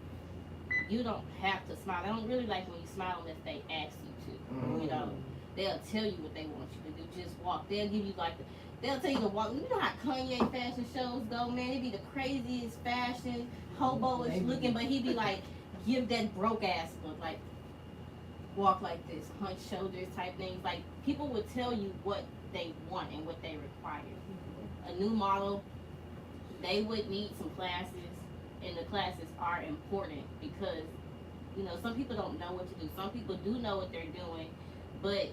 you don't have to smile. I don't really like when you smile unless they ask you to, you know. they'll tell you what they want you to do. Just walk. They'll give you like they'll tell you to walk. You know how Kanye fashion shows go, man? It be the craziest fashion, hobo-ish looking, but he be like, give that broke ass look, like walk like this, hunch shoulders type things. Like people would tell you what they want and what they require. A new model, they would need some classes, and the classes are important because, you know, some people don't know what to do. Some people do know what they're doing, but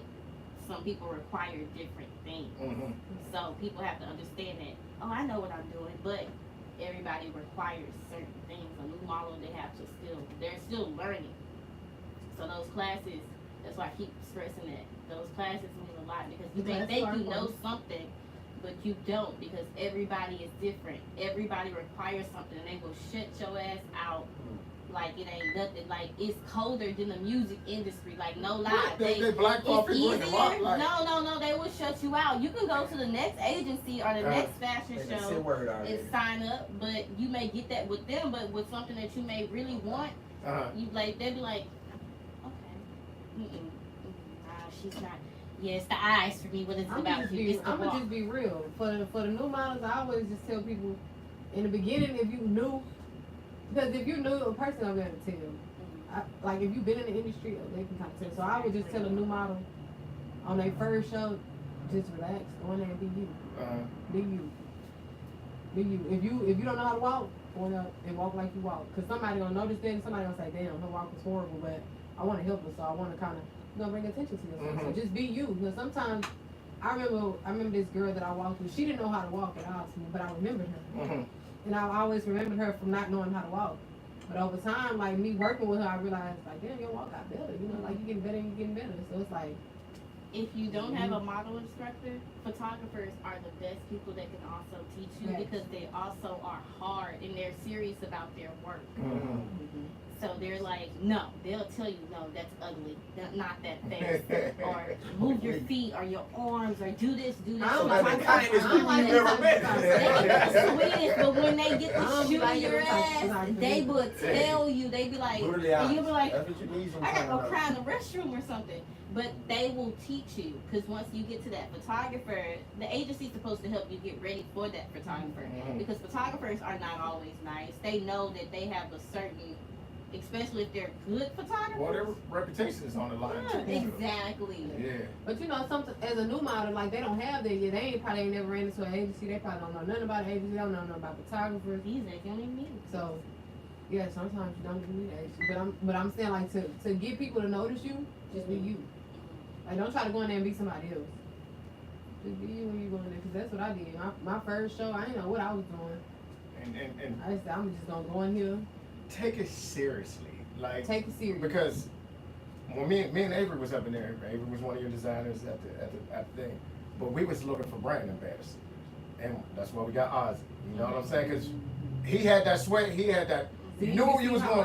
some people require different things. Mm-hmm. So people have to understand that, oh, I know what I'm doing, but everybody requires certain things. A new model, they're still learning. So those classes, that's why I keep stressing that. Those classes mean a lot because you may think you know something, but you don't, because everybody is different. Everybody requires something, and they will shut your ass out like it ain't nothing. Like it's colder than the music industry. Like no lie, They blackball it's people in the lot. easier. Like, No, they will shut you out. You can go to the next agency or the next fashion show and sign up, but you may get that with them. But with something that you may really want, you like they'll be like, okay, she's not. Yeah, it's the eyes for me. What is it about you? I'm gonna just be real. For the new models, I always just tell people in the beginning, if you knew, because if you knew a person, I'm gonna tell. Like if you've been in the industry, they can kind of tell. So I would just tell a new model on their first show, just relax, go in there and be you. Be you. Be you. If you don't know how to walk, go in there and walk like you walk. Because somebody gonna notice that, and somebody gonna say, damn, her walk was horrible, but I want to help her, so I want to kind of bring attention to yourself. So just be you. Because sometimes I remember this girl that I walked with. She didn't know how to walk at all to me, but I remembered her. And I always remembered her from not knowing how to walk. But over time, like me working with her, I realized like, damn, your walk got better. You know, like you getting better and you getting better. So it's like, if you don't have a model instructor, photographers are the best people that can also teach you because they also are hard and they're serious about their work. So they're like, no, they'll tell you, no, that's ugly, not that face, or move your feet or your arms, or do this, do this. I don't like the kindest people you ever met. They get the sweetest, but when they get the shoe in your ass, they will tell you, they be like, and you'll be like, I gotta go cry in the restroom or something. But they will teach you, because once you get to that photographer, the agency's supposed to help you get ready for that photographer. Because photographers are not always nice. They know that they have a certain, especially if they're good photographers. Well, their reputation is on the line too. Exactly. Yeah. but you know, something as a new model, like they don't have that yet. They probably ain't never ran into an agency. They probably don't know nothing about an agency. They don't know nothing about photographers. These days, you don't even need it. So, yeah, sometimes you don't even need an agency. But I'm saying like to get people to notice you, just be you. Like don't try to go in there and be somebody else. Just be you when you go in there, because that's what I did. My first show, I didn't know what I was doing. And I just said, I'm just gonna go in here. take it seriously. Like, Take it serious. because when me and Avery was up in there, Avery was one of your designers at the thing, but we was looking for brand ambassadors, and that's why we got Ozzy. You know what I'm saying? Because he had that sweat, he had that. You knew what you was going.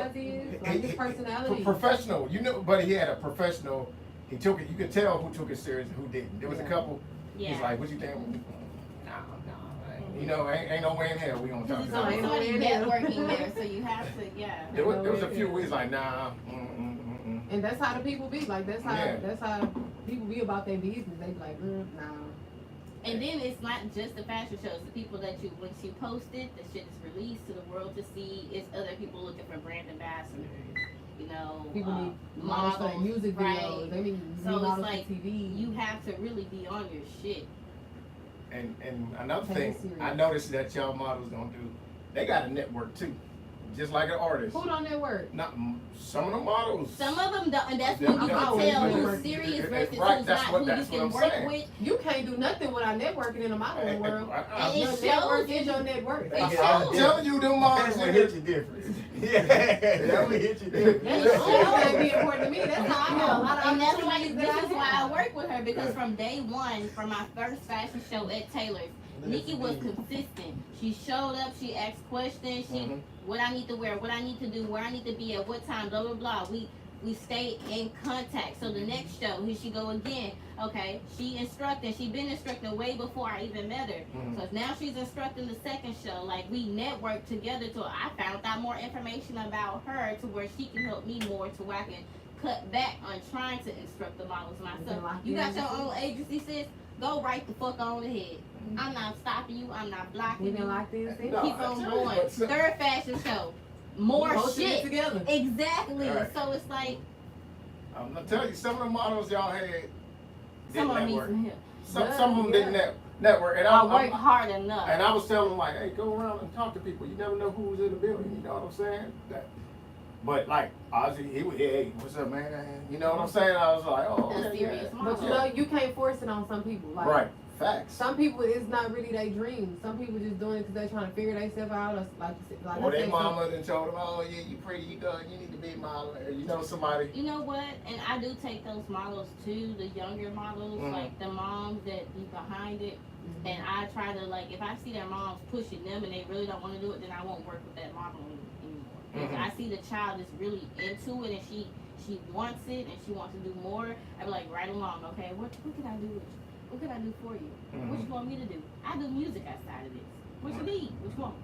Like his personality. Professional, you know, but he had a professional. He took it. You could tell who took it serious and who didn't. There was a couple. Yeah. He's like, "What you think?" No. You know, ain't no way in hell we gonna talk There's about it. somebody networking there, so you have to, There was a few weeks like, nah. And that's how the people be. Like that's how people be about their business. They be like, nah. And then it's not just the fashion shows. The people that once you post it, the shit is released to the world to see. It's other people looking for brand ambassadors. You know, People need models, for their music videos. right? They need So models it's like for TV. you have to really be on your shit. And another Take thing it serious. I noticed that y'all models don't do, they got a network too, just like an artist. Who don't network? Not some of the models. Some of them don't, and that's They when you don't. can tell Right, who's serious versus right, who's that's not, what- who you that's what can I'm work saying. with. You can't do nothing without networking in the modeling world. And Your it network shows. is your network. It I'm shows. telling you, them models. That's what hit you different. Yeah, that would hit you different. That's gonna be important to me. That's how I know a lot of And that's why opportunities this that is why I have. work with her, because from day one, from my first fashion show at Taylor's, Nikki was consistent. She showed up, she asked questions, what I need to wear, what I need to do, where I need to be at what time, blah blah blah. We stay in contact. So the next show, here she go again. Okay, she instructing. She been instructing way before I even met her. So now she's instructing the second show. Like we network together till I found out more information about her to where she can help me more to where I can cut back on trying to instruct the models myself. You got your own agency, sis. Go right the fuck on ahead. I'm not stopping you. I'm not blocking We you. didn't like this. No, Keep on going. Third fashion show. More shit. Together. Exactly. Right. So it's like I'm gonna tell you, some of the models y'all had some didn't of them need network. some help. Some of them didn't network. And I work hard enough. And I was telling them, like, hey, go around and talk to people. You never know who's in the building. You know what I'm saying? But like Ozzy, he would, hey, what's up, man? You know what I'm saying? I was like, oh, A okay, serious yeah. model. But you know, you can't force it on some people. Like, Right, facts. some people, it's not really their dream. Some people just doing it because they're trying to figure themselves out. Or like Or I their said, mama then told them, oh yeah, you pretty, you good, you need to be a model. Or you know somebody. You know what? And I do take those models too, the younger models, like the moms that be behind it. And I try to, like, if I see their moms pushing them and they really don't want to do it, then I won't work with that model anymore. If I see the child is really into it and she wants it and she wants to do more, I be like, right along, okay, what can I do with you? What can I do for you? What you want me to do? I do music outside of this. What you need? What you want?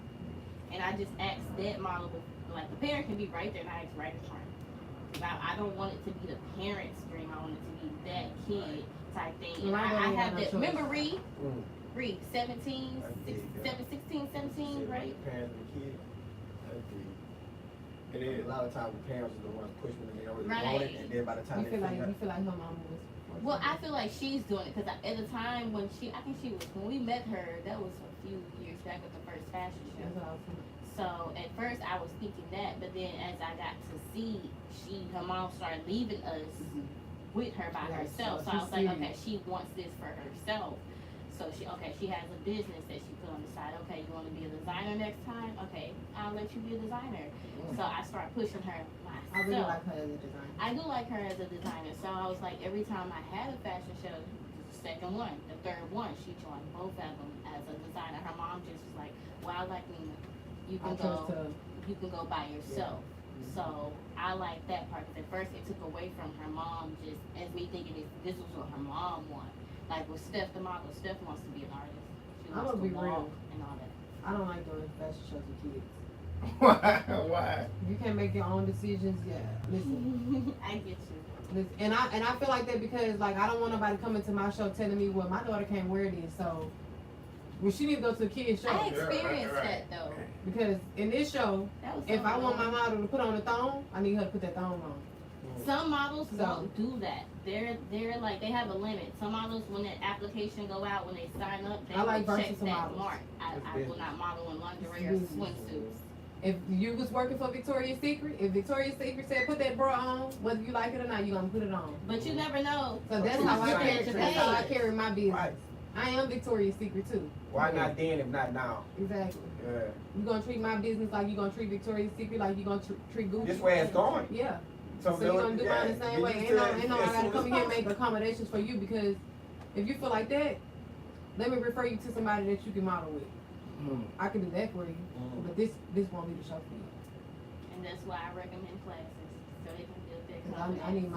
And I just ask that model, like, the parent can be right there and I ask right in front. I don't want it to be the parent's dream. I want it to be that kid type thing. And I have that. Remember Reed? Reed, 16, 17, right? Parents of the kid. It is. A lot of times the parents are the ones pushing them, they don't really Right. want it, and then by the time You they feel like figure her mama was. Well, I feel like she's doing it because at the time when I think she was, when we met her, that was a few years back with the first fashion show. That's what I was saying. So at first I was thinking that, but then as I got to see, her mom started leaving us with her by Right, herself. So so I was she's like, serious. okay, she wants this for herself. So she has a business that she put on the side. Okay, you want to be a designer next time? Okay, I'll let you be a designer. So I started pushing her myself. I really like her as a designer. I do like her as a designer. So I was like, every time I had a fashion show, the second one, the third one, she joined both of them as a designer. Her mom just was like, well, I like Nina. You can go by yourself. So I like that part because at first it took away from her mom, just as me thinking this was what her mom wanted. Like with Steph the model, Steph wants to be an artist. She I'm wants gonna to be walk real. and all that. I don't like doing fashion shows with kids. Why? If you can't make your own decisions, listen. I get you. Listen. And I feel like that because like I don't want nobody coming to my show telling me, well, my daughter can't wear this, so well, she need to go to a kid's show. I experienced that though. Because in this show, That was if so I want my cool. model to put on a thong, I need her to put that thong on. Some models So- won't do that. They're like they have a limit. Some models when that application go out, when they sign up, they I like will check versatile that models. mark. I will not model in lingerie or It's swimsuits. If you was working for Victoria's Secret, if Victoria's Secret said put that bra on, whether you like it or not, you gonna put it on. But you never know. So that's Who's how I saying carry. that? That's how I carry my business. Right. I am Victoria's Secret too. Why not then if not now? Exactly. Yeah. You gonna treat my business like you gonna treat Victoria's Secret, like you gonna treat Gucci. This way it's going. Yeah. So So you gonna do mine the same way. Ain't no I gotta come here and make accommodations for you because if you feel like that, let me refer you to somebody that you can model with. I can do that for you, but this won't be the show for you. And that's why I recommend classes so they can build their 'Cause I need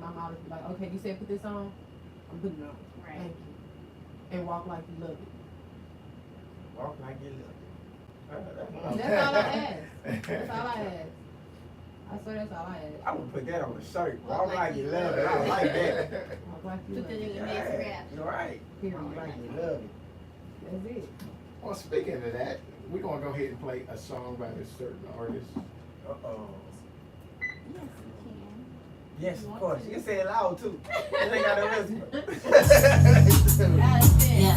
my model to be like, okay, you said put this on, I'm putting it on. Right. Thank you. And walk like you love it. Walk like you love it. That's all I ask. That's all I ask. I swear that's all I ask. I would put that on the shirt. Walk like you love it. I like that. Walk like you Put love that in it. your next rap. You're right. Walk like you love it. That's it. Well, speaking of that, we're gonna go ahead and play a song by this certain artist. Uh-oh. Yes, you can. Yes, of course. You can say it loud too. You ain't gotta whisper. That's it. Yeah.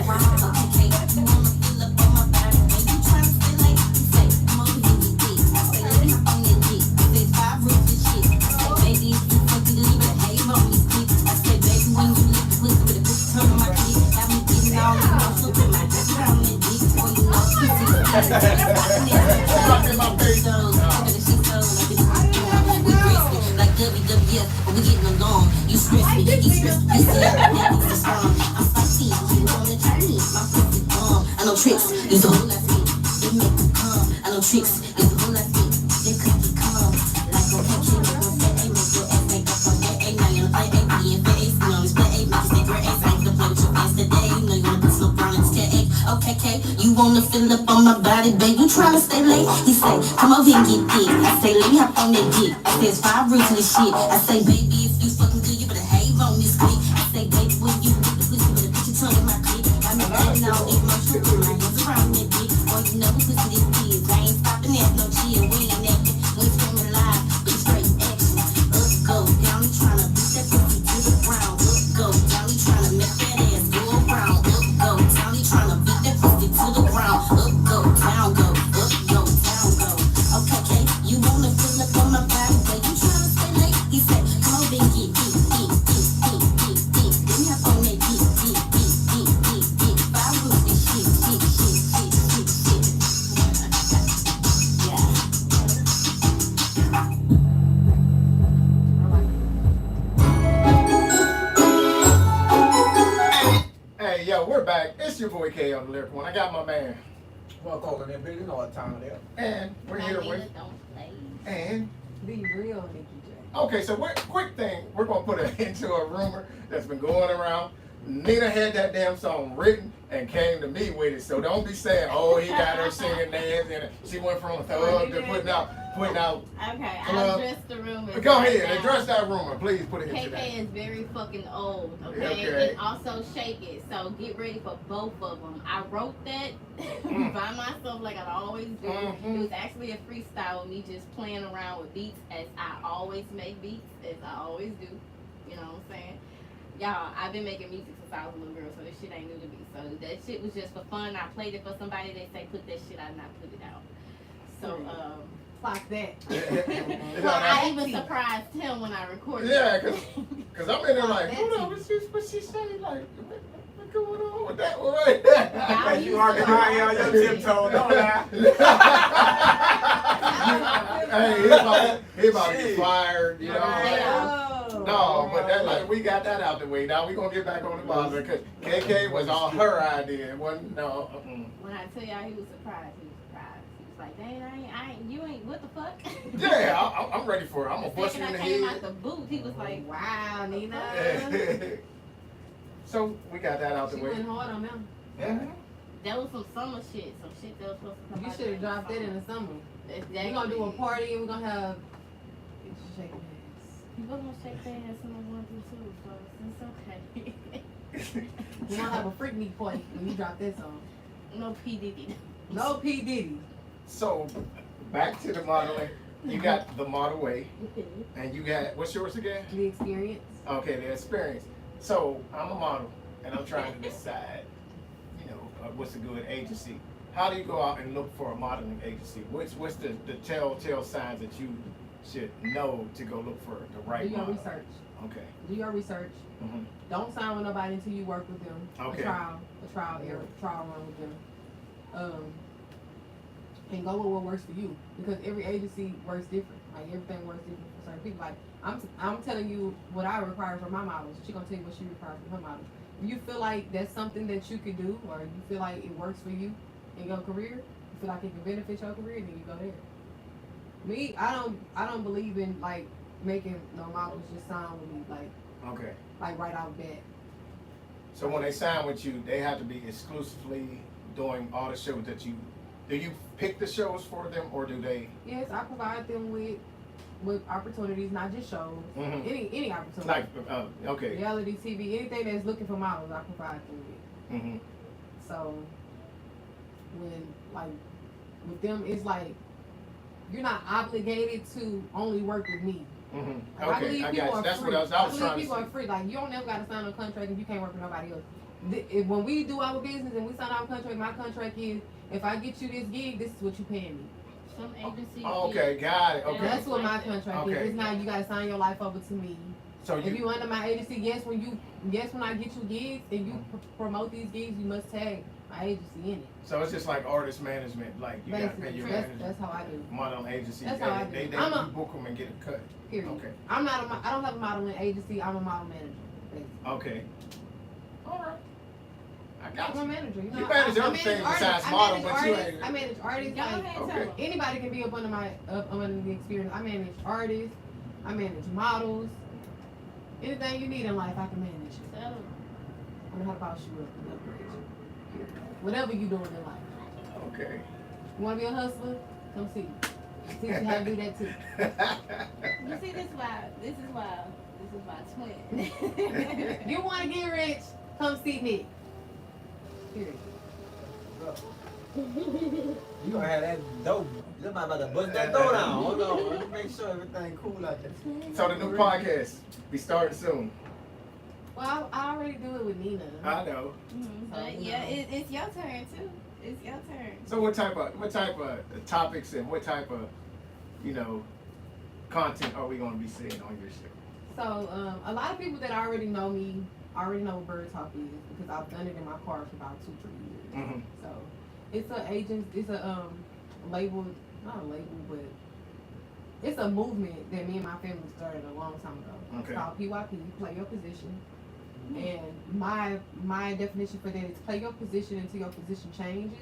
Okay, you wanna fill up on my body? And you tryna feel like you say, I'm over here with dick. I say, let me on your dick. I say, 5 roots and shit. I say, baby, if you fucking leave it, behave on this dick. I say, baby, when you lick the pussy with a good turn on my dick, have me getting all the muscle with my dick on that dick. Boy, you know, pussy. Rockin' my bass. We crazy, like WWF, but we getting along. You stress me, he stress me, that needs to stop. I'm spicy, you wanna try me, my pussy bomb. I know tricks, use a whole lot of me, they make them come. I know tricks, use a whole lot of me, they cookie come. Like okay, kid, you gon' say, hey, make your ass make up on that, hey, now you wanna play A, B, and face. You know, it's play A, make you say, girl, ass, I ain't gonna play with your ass today. You know you wanna put some brown in this cat, okay, you you wanna fill up on my body, babe? You tryna stay late? He say, come over here and get thick. I say, let me hop on that dick. I say, it's 5 roots in this shit. I say, baby, if you fucking good, you better have on this clip. I say, baby, when you with the pussy, better put your tongue in my clip. Got me banging all in my shoe with my hands around that dick. Boy, you know who pussy this is. I ain't stopping at no chill. We ain't acting, we ain't screaming live. We straight action. Up go, down, we tryna beat that pussy to the ground. Up go, down, we tryna make that ass go around. Up go, down, we tryna beat that pussy to the ground. Up go, down go, up go, down go. Okay, okay, you wanna fill up on my body, but you tryna stay late? He said, come on, then get deep, deep, deep, deep, deep, deep. Let me hop on that deep, deep, deep, deep, deep, deep. 5 roots and shit, shit, shit, shit, shit, shit. Yeah. Hey, yo, we're back. It's your boy K on the Lyrical One. I got my man. Well, Colton, that bitch, you know what time it is. And we're here with. Myninadontplay. And. Be real, Nikki J. Okay, so quick thing. We're going to put it into a rumor that's been going around. Nina had that damn song written and came to me with it. So don't be saying, oh, he got her singing dance. And she went from a thug to putting out. Okay, I'll address the rumor. Go ahead, address that rumor. Please put it into that. KK is very fucking old, okay? Okay. And also Shake It, so get ready for both of them. I wrote that by myself like I always do. It was actually a freestyle with me just playing around with beats as I always make beats, as I always do. You know what I'm saying? Y'all, I've been making music since I was a little girl, so this shit ain't new to me. So that shit was just for fun. I played it for somebody. They say put that shit out and I put it out. So, Like that. well, I even surprised him when I recorded it. Yeah, because I'm in there like, hold on, what she say? Like, what's going on with that one? Because you are behind on your tiptoe, don't lie. Hey, he about to get fired, you know what I'm saying? Oh. No, but that like we got that out the way. Now we gonna get back on the bottom because KK was all her idea. It wasn't no. When I tell y'all he was surprised, he was surprised. He was like, dang, you ain't, what the fuck? Yeah, I'm ready for it. I'm gonna The bust you second in I the came head. out the booth, he was like, Wow, Nina. So we got that out the She way. went hard on them. that was some summer shit, some shit that was supposed to come You out should have during dropped that in the summer. Exactly. We're gonna do a party and we're gonna have shaking hands. He was gonna shake their ass when I 1 through 2, so it's okay. We're gonna have a freak me party when you drop that song. No P Diddy. No P Diddy. So back to the modeling. You got the model way, and you got what's yours again? The experience. Okay, the experience. So I'm a model, and I'm trying to decide, what's a good agency. How do you go out and look for a modeling agency? What's the telltale signs that you should know to go look for the right Do your model? research. Okay. Do your research. Mhm. Don't sign with nobody until you work with them. Okay. A trial run with them. And go with what works for you, because every agency works different. Like everything works different for certain people. Like I'm telling you what I require for my models. She gonna tell you what she requires for her models. If you feel like that's something that you could do, or you feel like it works for you in your career, you feel like it can benefit your career, then you go there. Me, I don't believe in like making no models just sign with me Okay. like right out the bat. So when they sign with you, they have to be exclusively doing all the shows that you. Do you pick the shows for them, or do they? Yes, I provide them with opportunities, not just shows. Mhm. Any opportunity. Like, okay. Reality TV, anything that's looking for models, I provide them with. Mm-hmm. So when like with them, it's like you're not obligated to only work with me. Mm-hmm. Like, I Okay, believe I people got you. are That's free. what I was believe trying to people say. are free. Like you don't never gotta sign a contract if you can't work with nobody else. When we do our business and we sign our contract, my contract is if I get you this gig, this is what you paying me. Some agencies. Okay, got it. Yeah. Okay. That's what my contract is. Okay. It's not you gotta sign your life over to me. So If you under my agency, when I get you gigs and you promote these gigs, you must tag my agency in it. So it's just like artist management, like you gotta pay your manager. That's how I do. Modeling agency, That's how I do. they I'm you a- book them and get a cut. Period. Okay. I don't have a modeling agency. I'm a model manager. Basically. Okay. All right. I got I'm a you. manager. You know, You manage I other things artists. besides I model, manage but you artists. ain't. I manage artists. Y'all Like, had Okay. time. anybody can be up under my under the experience. I manage artists. I manage models. Anything you need in life, I can manage it. So, I know how to boss you up and upgrade you. Whatever you doing in life. Okay. You want to be a hustler? Come see me. Teach you how to do that too. You see, this is why twin. You want to get rich? Come see Nick. Period. You gonna have that dope. You about to bust that door down. Hold on. Let me make sure everything cool out there. So the new podcast, we starting soon. Well, I already do it with Nina. I know. But yeah, it's your turn too. It's your turn. So what type of topics and what type of, content are we gonna be seeing on your show? So a lot of people that already know me already know what Bird Talk is because I've done it in my car for about 2-3 years. Mm-hmm. So it's a label, not a label, but it's a movement that me and my family started a long time ago. Okay. It's called PYP, Play Your Position. And my definition for that is play your position until your position changes.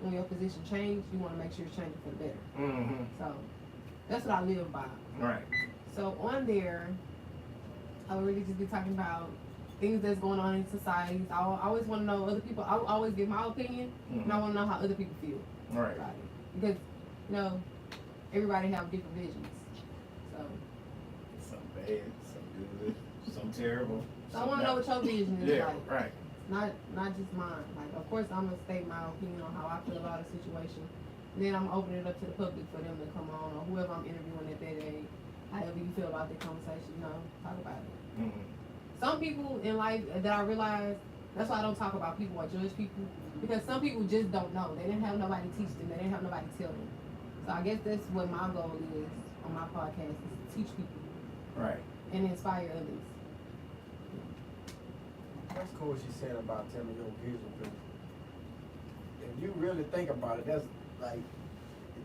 When your position changes, you want to make sure it's changing for the better. Mm-hmm. So that's what I live by. Right. So on there, I would really just be talking about things that's going on in society. I always want to know other people. I always give my opinion, and I want to know how other people feel Right. about it. Because, everybody have different visions. So Some bad, some good, some terrible. I want to know what your vision is Yeah, like. right. Not just mine. Like, of course, I'm gonna state my opinion on how I feel about a situation. And then I'm gonna open it up to the public for them to come on, or whoever I'm interviewing at that day. However you feel about the conversation, talk about it. Mm-hmm. Some people in life that I realize, that's why I don't talk about people or judge people, because some people just don't know. They didn't have nobody teach them. They didn't have nobody tell them. So I guess that's what my goal is on my podcast, is to teach people Right. and inspire others. That's cool what she said about telling your vision. Cause if you really think about it, that's like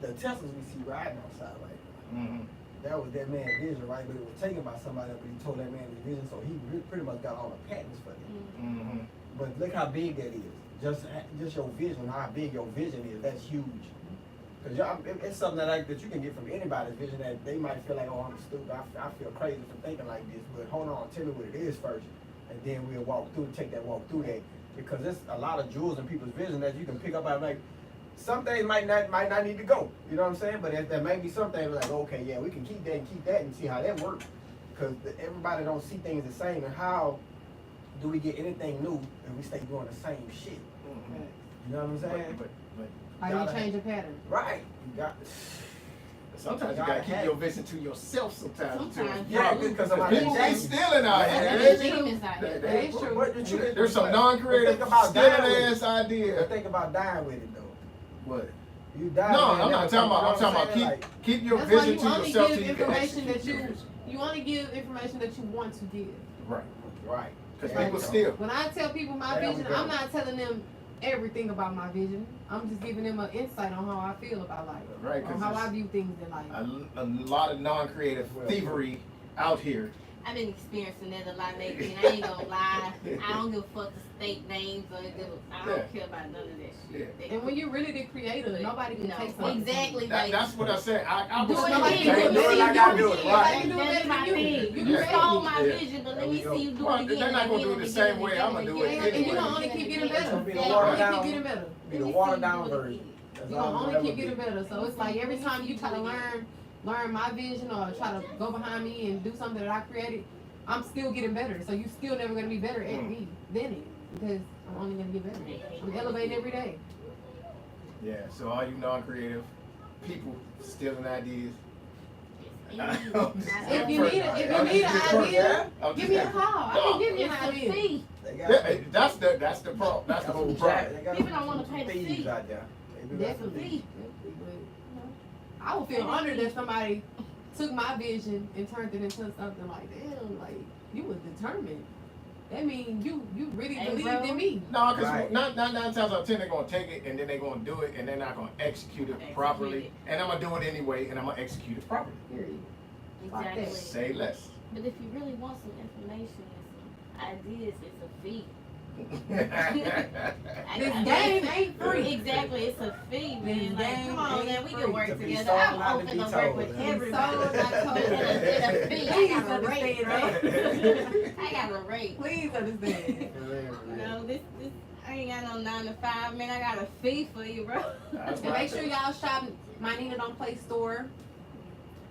the Teslas we see riding outside right now. Mm-hmm. That was that man's vision, right? But it was taken by somebody, but he told that man his vision, so he pretty much got all the patents for it. Mm-hmm. But look how big that is. Just your vision, how big your vision is. That's huge. Cause it's something that you can get from anybody's vision that they might feel like, oh, I'm stupid. I feel crazy for thinking like this. But hold on, tell me what it is first, and then we'll take that walk through that. Because there's a lot of jewels in people's vision that you can pick up. Like some things might not need to go. You know what I'm saying? But there may be some things like, okay, yeah, we can keep that and see how that works. Because everybody don't see things the same. And how do we get anything new if we stay doing the same shit? Mm-hmm. You know what I'm saying? But How do you change a pattern? Right. You got. sometimes you gotta keep your vision to yourself sometimes. Sometimes. Yeah, because of People be stealing out There's here. demons out here. That is true. There's some non-creative, Think about dying stealing with ass idea. But think about dying with it though. What? You die. No, with it, I'm not talking about. I'm talking about you know what I'm saying? keep your That's why vision you to only yourself give till you can information that execute your vision. you only give information that you want to give. Right. Right. Because Yeah, people so- steal. When I tell people my There we vision, go. I'm not telling them everything about my vision. I'm just giving them an insight on how I feel about life, Right. on how I view things in life. A lot of non-creative thievery out here. I've been experiencing that a lot lately, and I ain't gonna lie. I don't give a fuck the state names or I don't care about none of that shit. And when you're really the creator, nobody can No, take something. exactly. That's what I said. I was Do it Nobody again. can do it like I do it, right. Nobody can do it That's better my than you. thing. You You created stole it. my Yeah. vision, but There let we me go. see you do Well, it again. they're not gonna and do it again the and same again way and I'ma again do and it again. And you're anyway. gonna only keep getting It's better. gonna be the You're watered gonna down. keep getting better. Be the watered down version. That's You're all gonna it'll only ever keep be. getting better. So it's like every time you try to learn my vision or try to go behind me and do something that I created, I'm still getting better. So you still never gonna be better at me than it, because I'm only gonna get better. I'm elevating every day. Yeah. So all you non-creative people stealing ideas. If you need an idea, give me a call. I can give you an It's a idea. fee. They Yeah, that's the problem. That's the whole problem. People don't wanna pay the thieves fee. out there. They do got some Definitely. thieves. I would feel honored that somebody took my vision and turned it into something like, damn, like you was determined. That means you really Hey, believed bro. in me. No, because Right. nine times out of 10 they're gonna take it and then they're gonna do it and they're not gonna execute it properly. And I'm gonna do it anyway and I'm gonna execute it properly. Period. Exactly. Say less. But if you really want some information and some ideas, it's a fee. This game ain't free. Exactly, it's a fee, man. This Like, game come on, ain't man, we free. can work To be together. sold, I'm not to open be to work told. with To be everybody. sold, not told. With a fee. I Please got a rate, understand bro. I got a rate. Please understand. You know, this I ain't got no 9 to 5, man. I got a fee for you, bro. That's And what I make sure think. y'all shop my Myninadontplay store.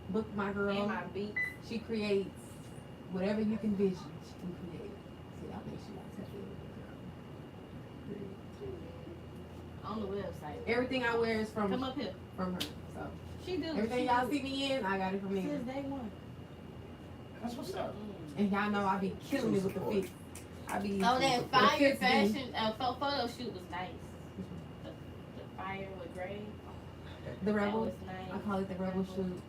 Book my girl. And my beats. She creates whatever you can vision. She can create. So y'all make sure y'all tap in. On the website. Everything I wear is Come from up here. her. So She do. everything she y'all do. see me in, I got it from there. Since day one. That's what's up. And y'all know I be killing it with the fit. I be So that the fire fits be- fashion photo shoot was nice. The fire with Gray. The That rebel. was nice. I call it the rebel shoot.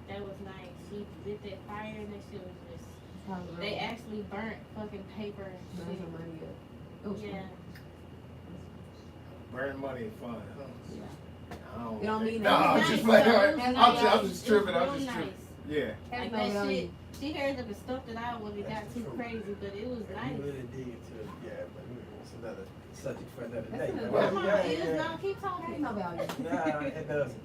That was nice. She did that fire and that shit was just. It's called the They rebel. actually burnt fucking paper and Burn shit. some money up. It was Yeah. Burn money and fun, huh? Yeah. I don't It don't mean No, that. I'm Nice, just though. playing. It was I'm nice. just tripping. It was I'm real just tripping. nice. Yeah. Has Like no that value. shit, she heard of the stuff that I when it got That's too true. crazy, but it was You nice. really dig into it, yeah, but it's another subject for another That's day. another- But Come on, yeah, it is yeah. not. Keep Has talking. no value. Nah, it doesn't.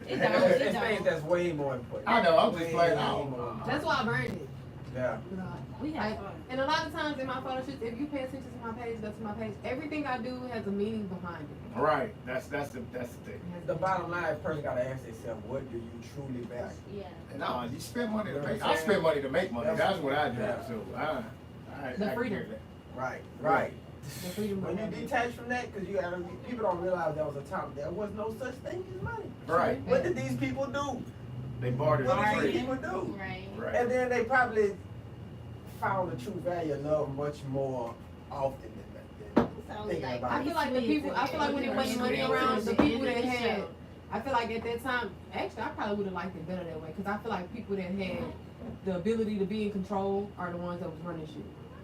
It don't. It It's things don't. that's way more important. I know, I'm just Way playing. more. That's why I burned it. Yeah. You know. We had fun. And a lot of times in my photo shoots, if you pay attention to my page, go to my page. Everything I do has a meaning behind it. Right. That's the thing. It has The a- bottom line, a person gotta ask themselves, what do you truly value? Yeah. No, you spend money to You know make. what I'm I saying? spend money to make money. That's- That's what I do. yeah. So I The I freedom. hear that. Right, right. The freedom When you of it. detach from that, because you gotta, people don't realize there was a time there was no such thing as money. Right. What did these people do? They bartered What for did Bargain. these free. people do? Right. Right. And then they probably found the true value of love much more often than So thinking like, about I feel like the people, I feel like when it wasn't money around, the people that had, I feel like at that time, actually, I probably would have liked it better that way, because I feel like people that had the ability to be in control are the ones that was running shit.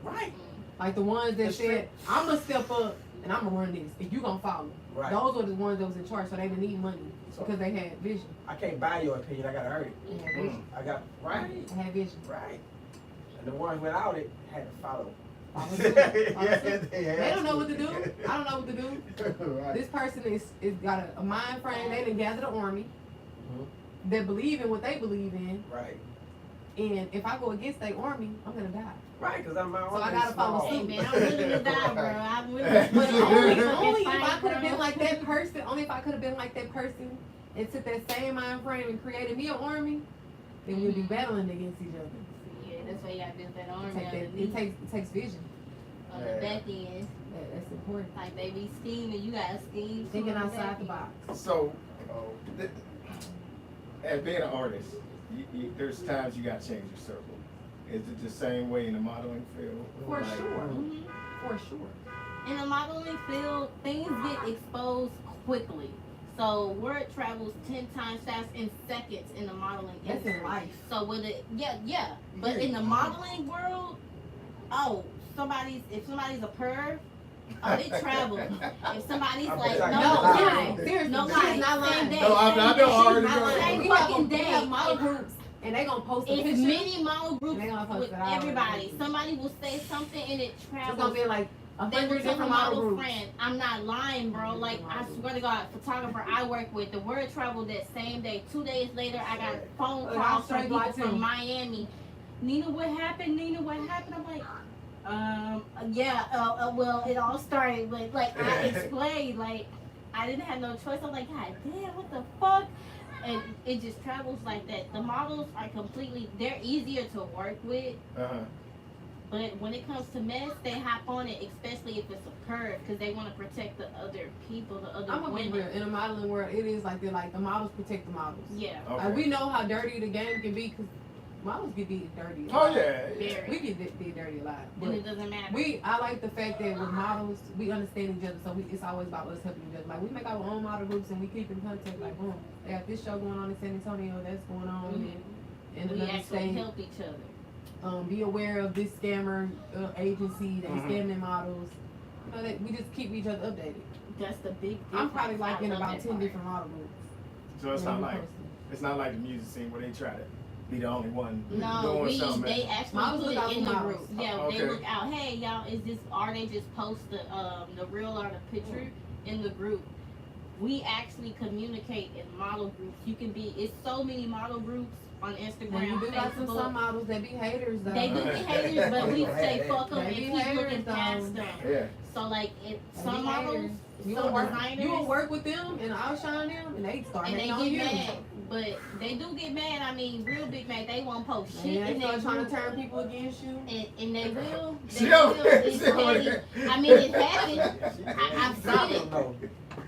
Right, Like the ones that That's said, I'm gonna step up and I'm gonna run this, and you gonna follow. right. Those were the ones that was in charge, so they didn't need money So because they had vision. I can't buy your opinion, I gotta earn it. They had vision. I got, right, They had vision. right. And the ones without it had to follow. Follow suit. Follow Yeah, suit. they They had don't know to. what to do. I don't know what to do. Right. This person is got a mind frame. They done gathered an army Mhm. that believe in what they believe in, Right, and if I go against their army, I'm gonna die. right, because I'm my So I own gotta follow small. Hey suit. man, I'm willing to die, bro. I'm willing to But Yeah. only if I could have been like that person, only if I could have been like that person and took that same mind frame and created me an army, then we'd be battling against each other. Yeah, that's why you gotta build that army It, take that, underneath, it takes vision. on the back end. That's important. Like they be scheming, you gotta scheme. too Thinking on outside the back box. So, Oh, th- as being an artist, there's times you gotta change your circle. Is it the same way in the modeling field? For Like, sure. end. For sure. In the modeling field, things get exposed quickly. So word travels 10 times fast in seconds in the modeling That's industry. in life. So with it, yeah. But in the modeling world, if somebody's a perv, oh, they travel. If somebody's I'm like, sorry. no No, lie, seriously, no she's lie, not lying. same day, No, I same know day. already. Not lying. Same We have, fucking we have day. model groups and they gonna post a It's picture. many model groups They gonna post with it all. everybody. Somebody will say something and it It's travels. gonna be like They will 100 tell a different model model groups. friend, I'm not lying, bro. Like, I swear to God, photographer I work with, the word traveled that same day. 2 days later, I got phone Look, calls I'm from straight people like from you. Miami. Nina, what happened? Nina, what happened? I'm like, yeah, well, it all started with, like, I explained, like, I didn't have no choice. I'm like, God damn, what the fuck? And it just travels like that. The models are they're easier to work with. Uh-huh. But when it comes to mess, they hop on it, especially if it's a curve, because they want to protect the other people, the other I'm gonna be women. real. In the modeling world, it is like they're like the models protect the models. Yeah. Okay. Like we know how dirty the game can be because models get beat dirty. a Oh lot. yeah. Very. We get beat dirty a lot. And But it doesn't matter. I like the fact that with models, we understand each other, so it's always about us helping each other. Like we make our own model groups and we keep in contact. Like, boom, they got this show going on in San Antonio, that's going on in we another actually state. help each other. Be aware of this scammer agency that Mhm. scamming models. You know, that we just keep each other updated. That's the big difference. I'm probably like I in love about that 10 part. different model groups. So it's Yeah, not we like posted. the music scene where they try to be the only one No, doing something. they actually Models put look out it in for the models. group. Yeah, Okay. they look out. Hey, y'all, are they just post the real or the picture in the group? We actually communicate in model groups. It's so many model groups on And Instagram, you do got some Facebook. models that be haters though. They do be haters, but we say fuck them They and be keep haters, looking past though. them. Yeah. So like, it, They some be models, haters. You some will work, designers, you will work with them and outshine them, and they start and they hating on get you. mad. But they do get mad. I mean, real big mad. They won't post And shit they in their start trying group. to turn people against you. And they will. They She will. over there, It's she over petty. there. I mean, it happened. I've She seen it. know.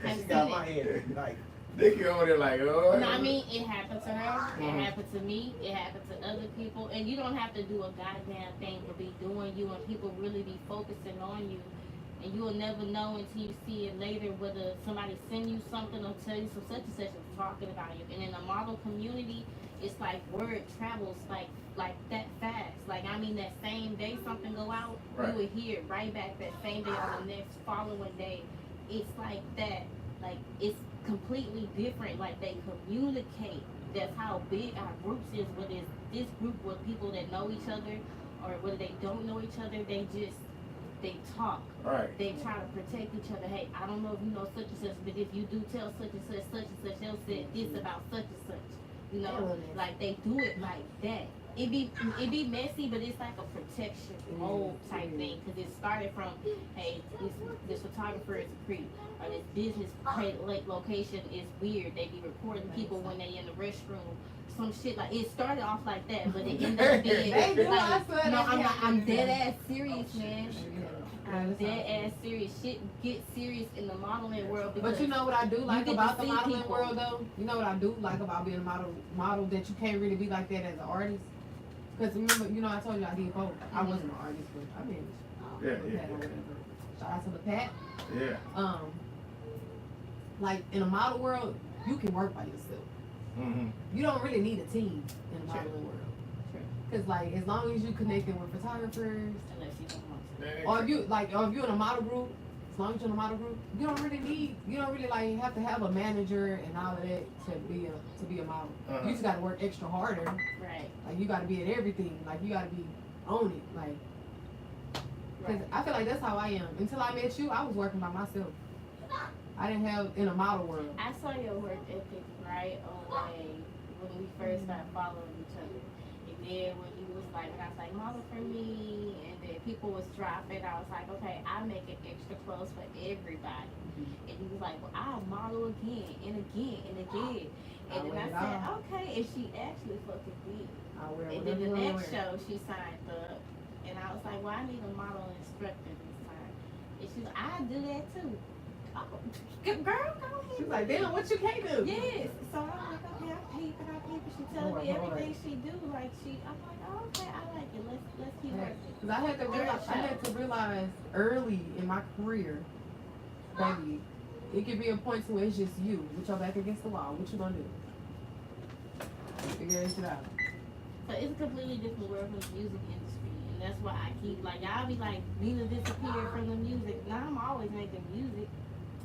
I've She seen got it. my head like. Nikki over there like, oh. No, I mean, it happened to her. It Mhm. happened to me. It happened to other people. And you don't have to do a goddamn thing to be doing you, and people really be focusing on you. And you will never know until you see it later whether somebody send you something or tell you some such and such is talking about you. And in the model community, it's like word travels like that fast. Like, I mean, that same day something go out, Right. you would hear it right back that same day on the next following day. It's like that. Like, it's completely different. Like, they communicate. That's how big our groups is. Whether it's this group with people that know each other or whether they don't know each other, they talk. Right. They try to protect each other. Hey, I don't know if you know such and such, but if you do tell such and such, they'll say this about such and such. You know, like they do it like that. It be messy, but it's like a protection mode type thing. Cause it started from, hey, this photographer is a creep, or this business location is weird. They be recording people when they in the restroom. Some shit like it started off like that, but it ended up being They do, I like, swear no, they I'm do. dead ass serious, man. I'm that's dead how- ass serious. Shit get serious in the modeling world because But you know what I do like get to about the see modeling people. world though? You know what I do like about being a model that you can't really be like that as an artist? Because remember, you know, I told you I did both. I wasn't an artist, but I mean, Yeah, Pat or yeah, whatever. Shout out to the Pat. yeah. Like in a model world, you can work by yourself. Mm-hmm. You don't really need a team in the modeling world. Cause like as long as you connecting with photographers, unless you don't want to. or if you're in a model group, as long as you're in a model group, you don't really like have to have a manager and all of that to be a model. Uh-huh. You just gotta work extra harder. Right. Like you gotta be at everything. Like you gotta be on it. Like, cause I feel like that's how I am. Until I met you, I was working by myself. I didn't have in a model world. I saw your work ethic right away when we first started following each other. And then when you was like, when I was like, model for me, and then people was dropping, I was like, okay, I make it extra close for everybody. And he was like, well, I'll model again and again and again. And then I said, okay, and she actually fucking did. I wear And whatever then the you next wear. show, she signed up, and I was like, well, I need a model instructor this time. And she's like, I do that too. Oh, girl, go ahead. She's like, damn, what you can't do? Yes. So I'm like, okay, I pay for. She telling me everything she do. Like I'm like, oh, okay, I like it. Let's keep working. Cause I had to realize early in my career, baby, it could be a point to where it's just you with your back against the wall. What you gonna do? Figure this shit out. So it's a completely different world from the music industry, and that's why I keep like y'all be like, Nina disappeared from the music. Now I'm always making music.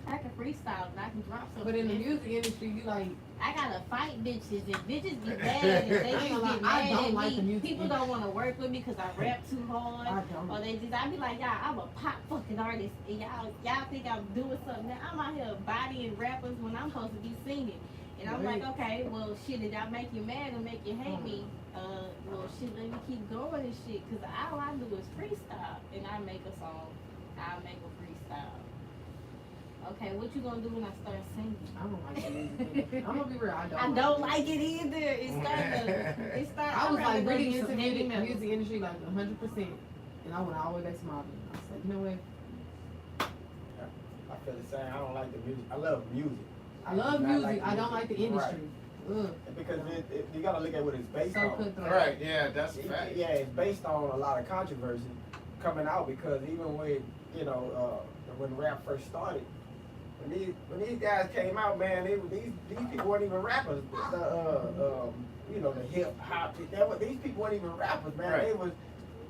I can freestyle and I can drop something. But in the music industry, you like, I gotta fight bitches, and bitches be mad, and they I ain't just gonna get lie, I mad don't at like the me. music People don't want to work with me because I rap too hard. I don't. Or I be like, y'all, I'm a pop fucking artist, and y'all think I'm doing something. Now I'm out here bodying rappers when I'm supposed to be singing. And I'm like, okay, well, shit, did y'all make you mad or make you hate me? Well, shit, let me keep going and shit, because all I do is freestyle, and I make a song. I make a freestyle. Okay, what you gonna do when I start singing? I don't like the music industry. I'm gonna be real, I don't like it either. I was like really into heavy metal. music industry like 100%, and I went all the way back to modeling. I was like, you know what? I feel the same. I don't like the music. I love music. I love Not music. like I don't like the industry. Ugh. Because you gotta look at what it's based So on. cutthroat. Right, yeah, that's a fact. Yeah, it's based on a lot of controversy coming out because even when when rap first started, when these guys came out, man, these people weren't even rappers. The hip hop. These people weren't even rappers, man. Right.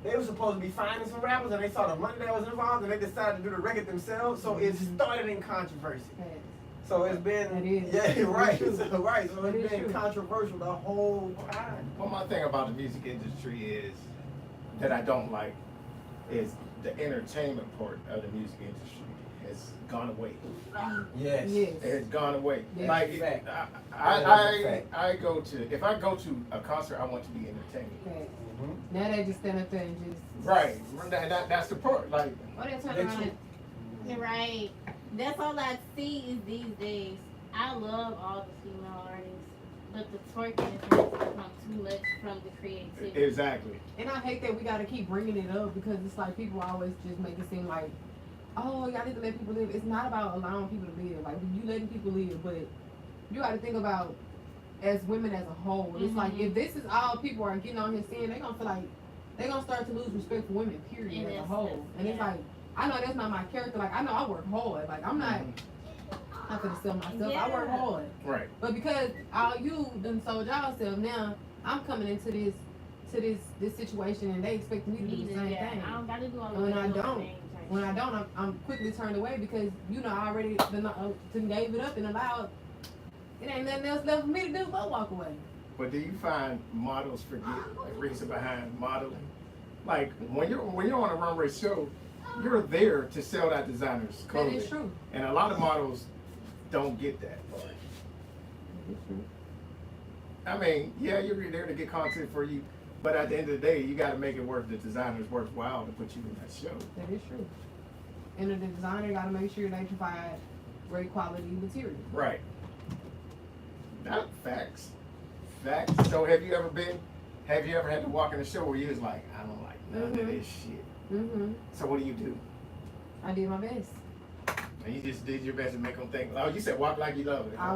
They were supposed to be finding some rappers, and they saw the money that was involved, and they decided to do the record themselves. So it started in controversy. So it's been, It is. yeah, right. It is So, right. So It it's is been true. controversial the whole time. One more thing about the music industry is that I don't like is the entertainment part of the music industry. has gone away. Yes. Yes. It has gone away. Yeah. Like Fact. I go to, if I go to a concert, I want to be entertained. Okay. Mhm. Now they just stand up there and just. Right. That's the part. Like, Or they turn They around too- and, right. That's all I see is these days. I love all the female artists, but the twerking is going to become too much from the creativity. exactly. And I hate that we gotta keep bringing it up because it's like people always just make it seem like, oh, y'all need to let people live. It's not about allowing people to live. Like you letting people live, but you gotta think about as women as a whole. It's like if this is all people are getting on here saying, they gonna feel like they gonna start to lose respect for women. Period, as a whole. And it's like I know that's not my character. Like I know I work hard. Like I'm not. I'm not gonna sell myself. I work hard. Right. But because all you done sold y'all self, now I'm coming into this situation and they expect me to do the same thing. I don't gotta do all And when that I little don't, things, like, When I don't, I'm quickly turned away because you know I already done gave it up and allowed. It ain't nothing else left for me to do but walk away. But do you find models forget the reason behind modeling? Like when you're on a runway show, you're there to sell that designer's clothing. That is true. And a lot of models don't get that part. That is true. I mean, yeah, you're there to get content for you, but at the end of the day, you got to make it worth the designer's worthwhile to put you in that show. That is true. And the designer got to make sure they provide great quality material. Right. Not facts. Facts. So have you ever had to walk in a show where you was like, I don't like none of this shit? Mm-hmm. So what do? I did my best. And you just did your best to make them think. Oh, you said walk like you love it. I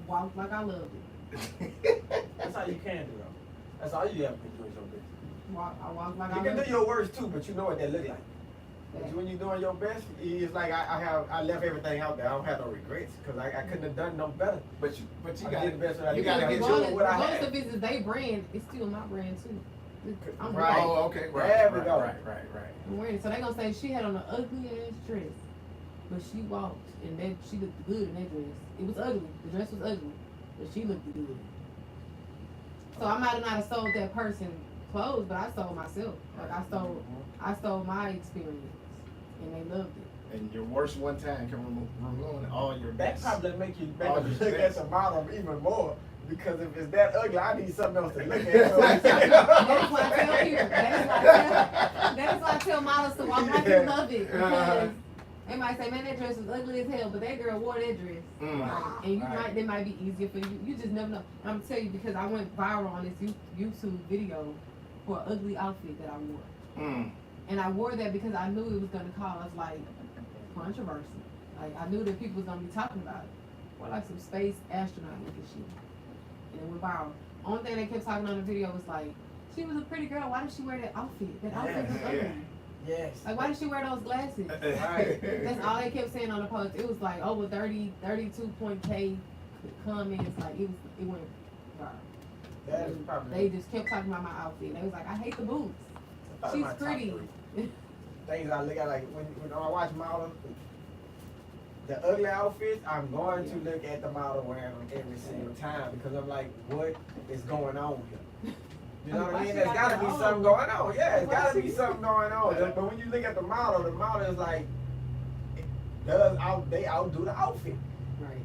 walked like I loved it. That's all you can do, though. That's all you have to do is your best. I walked like You I can loved do your worst too, but you know what that look like. it. But when you're doing your best, it's like I left everything out there. I don't have no regrets because I couldn't have done no better. But you I got did the best that I you did. gotta get Regardless- your. what I Regardless had. of it's they brand, it's still my brand too. I'm Right. wearing it. Oh, okay, right, There we right, go. right. I'm wearing it. So they gonna say she had on an ugly ass dress, but she walked and that she looked good in that dress. It was ugly. The dress was ugly, but she looked good. So I might have not have sold that person clothes, but I sold myself. Like I stole my experience, and they loved it. And your worst one time can ruin all your That best. probably make you All look your at best. the model even more. Because if it's that ugly, I need something else to look at. That's why I tell people. That's why I tell models to walk like you love it. Because they might say, man, that dress was ugly as hell, but that girl wore that dress. Mm. And that might be easier for you. You just never know. I'm gonna tell you because I went viral on this YouTube video for an ugly outfit that I wore. Mm. And I wore that because I knew it was gonna cause like controversy. Like I knew that people was gonna be talking about it. Or like some space astronaut looking shit. And it went viral. Only thing they kept talking on the video was like, she was a pretty girl. Why did she wear that outfit? That outfit was ugly. Yeah. Yes. Like, why did she wear those glasses? Right. That's all they kept saying on the post. It was like over 32K comments. Like it went viral. That is probably They just kept talking about my outfit. They was like, I hate the boots. probably She's my top pretty. three. Things I look at, like when I watch models, the ugly outfits, I'm going to look at the model wearing them every single time because I'm like, what is going on here? You know what I Why mean? she There's got gotta that be on? something going on. Yeah, it's Why gotta she- be something going on. But when you look at the model is like, they outdo the outfit. Right.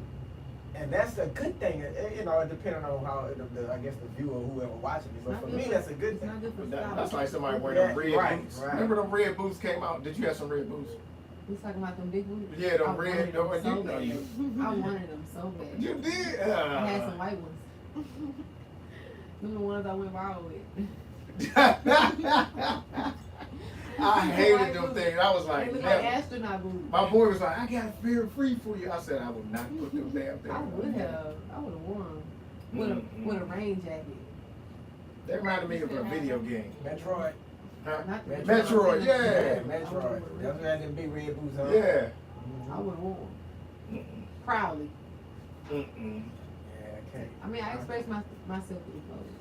And that's a good thing, you know, depending on how, I guess, the viewer, whoever watching it. But Not for good me, for- that's a good It's thing. not good for style. That's like somebody wearing them red Yeah, boots. right. Remember them red boots came out? Did you have some red boots? We talking about them big boots? Yeah, them I red. wanted them You so know bad. you. I wanted them so bad. You did. I had some white ones. Them the ones I went viral with. I hated White them boots. things. I was They like, look like never. astronaut boots. My boy was like, I got a fair free for you. I said, I would not put them damn things I on. would have. I would have worn them with a rain jacket. That reminded me of a video game. Metroid. Huh? Not Metroid, yeah. Metroid. That's why them big red boots on. Yeah. I would have worn them. Proudly. Mm-mm. Yeah, okay. I mean, I express myself through clothes.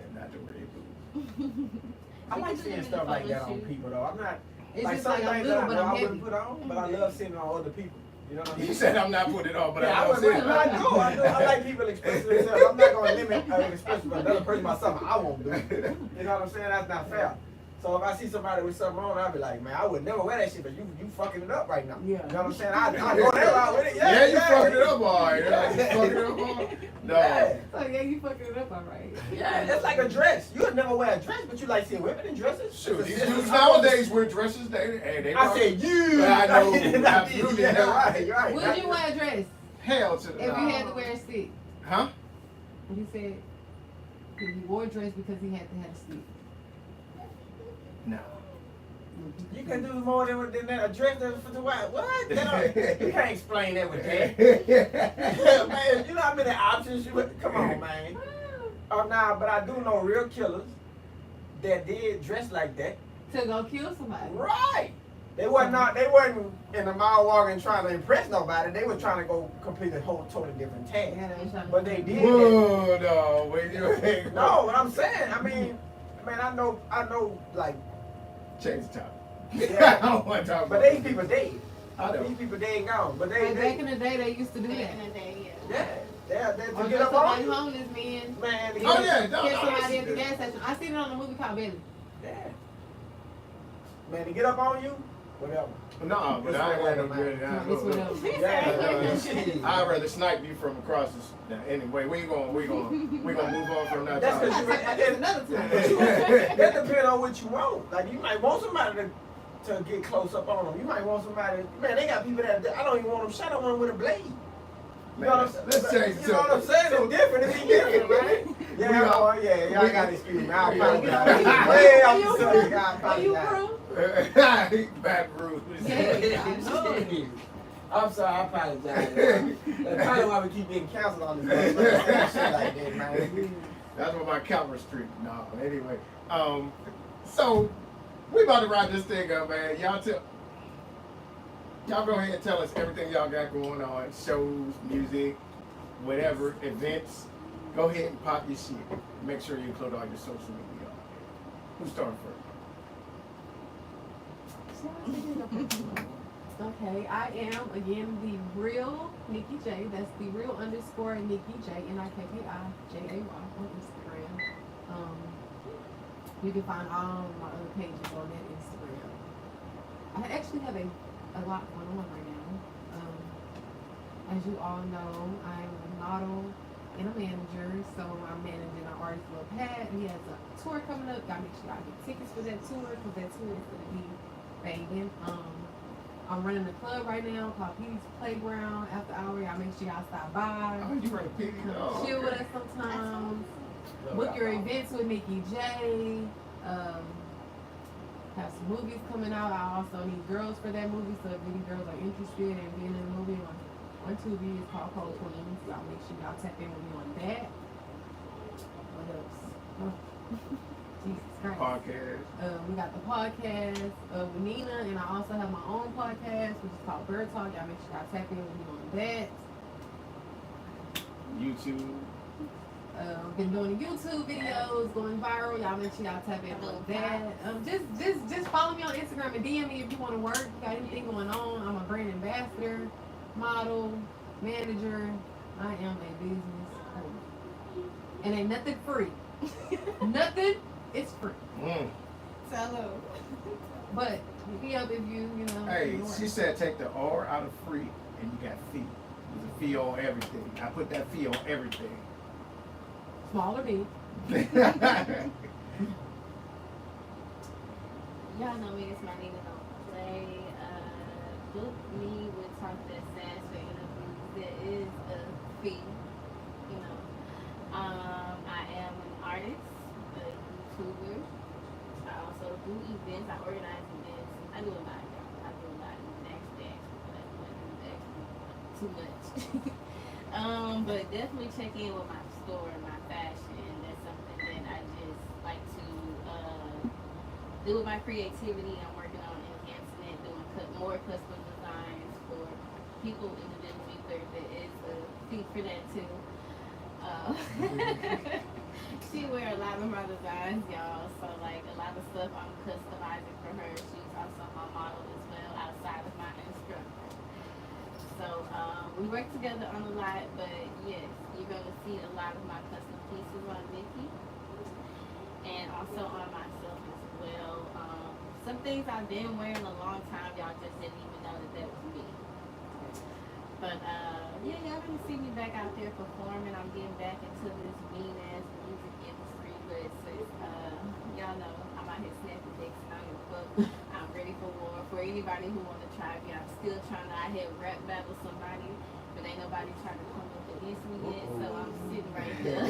And not the red boots. I like seeing stuff like that on people though. I'm not It's like just some like I'm things little, that but I I'm wouldn't heavy. put on, but I love seeing it on other people. You know what I mean? You said I'm not putting it on, but Yeah, I I love would. it. I do. I like people expressing themselves. I'm not gonna limit expressing for another person by something I won't do. You know what I'm saying? That's not fair. So if I see somebody with something on, I'll be like, man, I would never wear that shit, but you fucking it up right now. Yeah. You know what I'm saying? I go that route with it. Yeah, you fucking it up, all right. Yeah, you fucking it up, all right. No. Yeah. So yeah, you fucking it up, all right. Yeah, that's like a dress. You would never wear a dress, but you like seeing women in dresses. Shoot, these dudes nowadays wear dresses. They I said you. I know, absolutely yeah, not. right, right. Would you wear a dress Hell to the if you had to wear a stick? Huh? He said he wore a dress because he had to have a stick. No. You can do more than that. A dress for the white. What? You can't explain that with that. Man, you know how many options you would. Come on, man. Oh, nah, but I do know real killers that did dress like that. To go kill somebody. Right. They wasn't in the mile walking trying to impress nobody. They were trying to go complete a whole totally different task. Yeah, they was trying to- But they did. Whoa, no, wait, you ain't. No, what I'm saying, I mean, man, I know, like, Change the topic. Yeah. I don't want to talk but about these people dead. I know. These people dead gone. But Like back in the day, they used to do Back that. in the day, yeah. they Or to just get up on somebody you. homeless men. Man, to get Oh, up- yeah, no, Get no, somebody that's at the good. gas station. I seen it on a movie called Belly. Yeah. Man, to get up on you, whatever. No, but I ain't got no good. It's whatever. Yeah. I'd rather snipe you from across the. Now, anyway, we gonna move on from that. That's topic. because That's another time. that depends on what you want. Like, you might want somebody to get close up on them. You might want somebody. Man, they got people that I don't even want them shot. I want them with a blade. You know what I'm saying? Let's change You know what I'm saying? It's different. It's different, man. Yeah, y'all got to excuse me. I apologize. Way off the subject. I Are you apologize. through? Bad rules. Yeah, I know. I'm sorry, I apologize. That's probably why we keep getting canceled on this. Shit like that, man. That's what my camera streak. No, anyway. So we about to wrap this thing up, man. Y'all go ahead and tell us everything y'all got going on. Shows, music, whatever, events. Go ahead and pop your shit. Make sure you include all your social media. Who's starting first? Okay, I am again the real Nikki J. That's the real _ Nikki J NIKKIJAY on Instagram. You can find all my other pages on that Instagram. I actually have a lot going on right now. As you all know, I'm a model and a manager, so I'm managing our artist Lil Pat. He has a tour coming up. Gotta make sure I get tickets for that tour because that tour is gonna be banging. I'm running a club right now called Petey's Playground after hour. Y'all make sure y'all stop by. Oh, you run a PD? Come chill with us sometimes. Book your events with Nikki J. Have some movies coming out. I also need girls for that movie, so if any girls are interested in being in the movie on Tubi, it's called Cold Queens. Y'all make sure y'all tap in with me on that. What else? Oh. Jesus Christ. Podcast. We got the podcast with Nina, and I also have my own podcast, which is called Bird Talk. Y'all make sure y'all tap in with me on that. YouTube. Been doing the YouTube videos, going viral. Y'all make sure y'all tap in on that. Just follow me on Instagram and DM me if you want to work. You got anything going on? I'm a brand ambassador, model, manager. I am a business owner. And ain't nothing free. Nothing is free. Hello. But hit me up if you know. Hey, she said take the R out of free and you got fee. There's a fee on everything. I put that fee on everything. Small or big. Y'all know me, it's Myninadontplay. Book me with Talk That Sass for interviews. There is a fee, you know. I am an artist, a YouTuber. I also do events. I organize events. I do a lot, y'all. I do a lot. Too much. But definitely check in with my store, my fashion. That's something that I just like to do with my creativity. I'm working on enhancing it, doing more custom designs for people individually. There is a fee for that too. She wear a lot of my designs, y'all. So like a lot of stuff I'm customizing for her. She's also my model as well, outside of my instructor. So we work together on a lot, but yes, you're going to see a lot of my custom pieces on Nikki and also on myself as well. Some things I've been wearing a long time, y'all just didn't even know that was me. But yeah, y'all gonna see me back out there performing. I'm getting back into this mean ass music industry, but since y'all know I'm out here snapping dicks and I don't give a fuck. I'm ready for war. For anybody who wanna try me, I'm still trying to out here rap battle somebody, but ain't nobody trying to come up against me yet. So I'm sitting right there.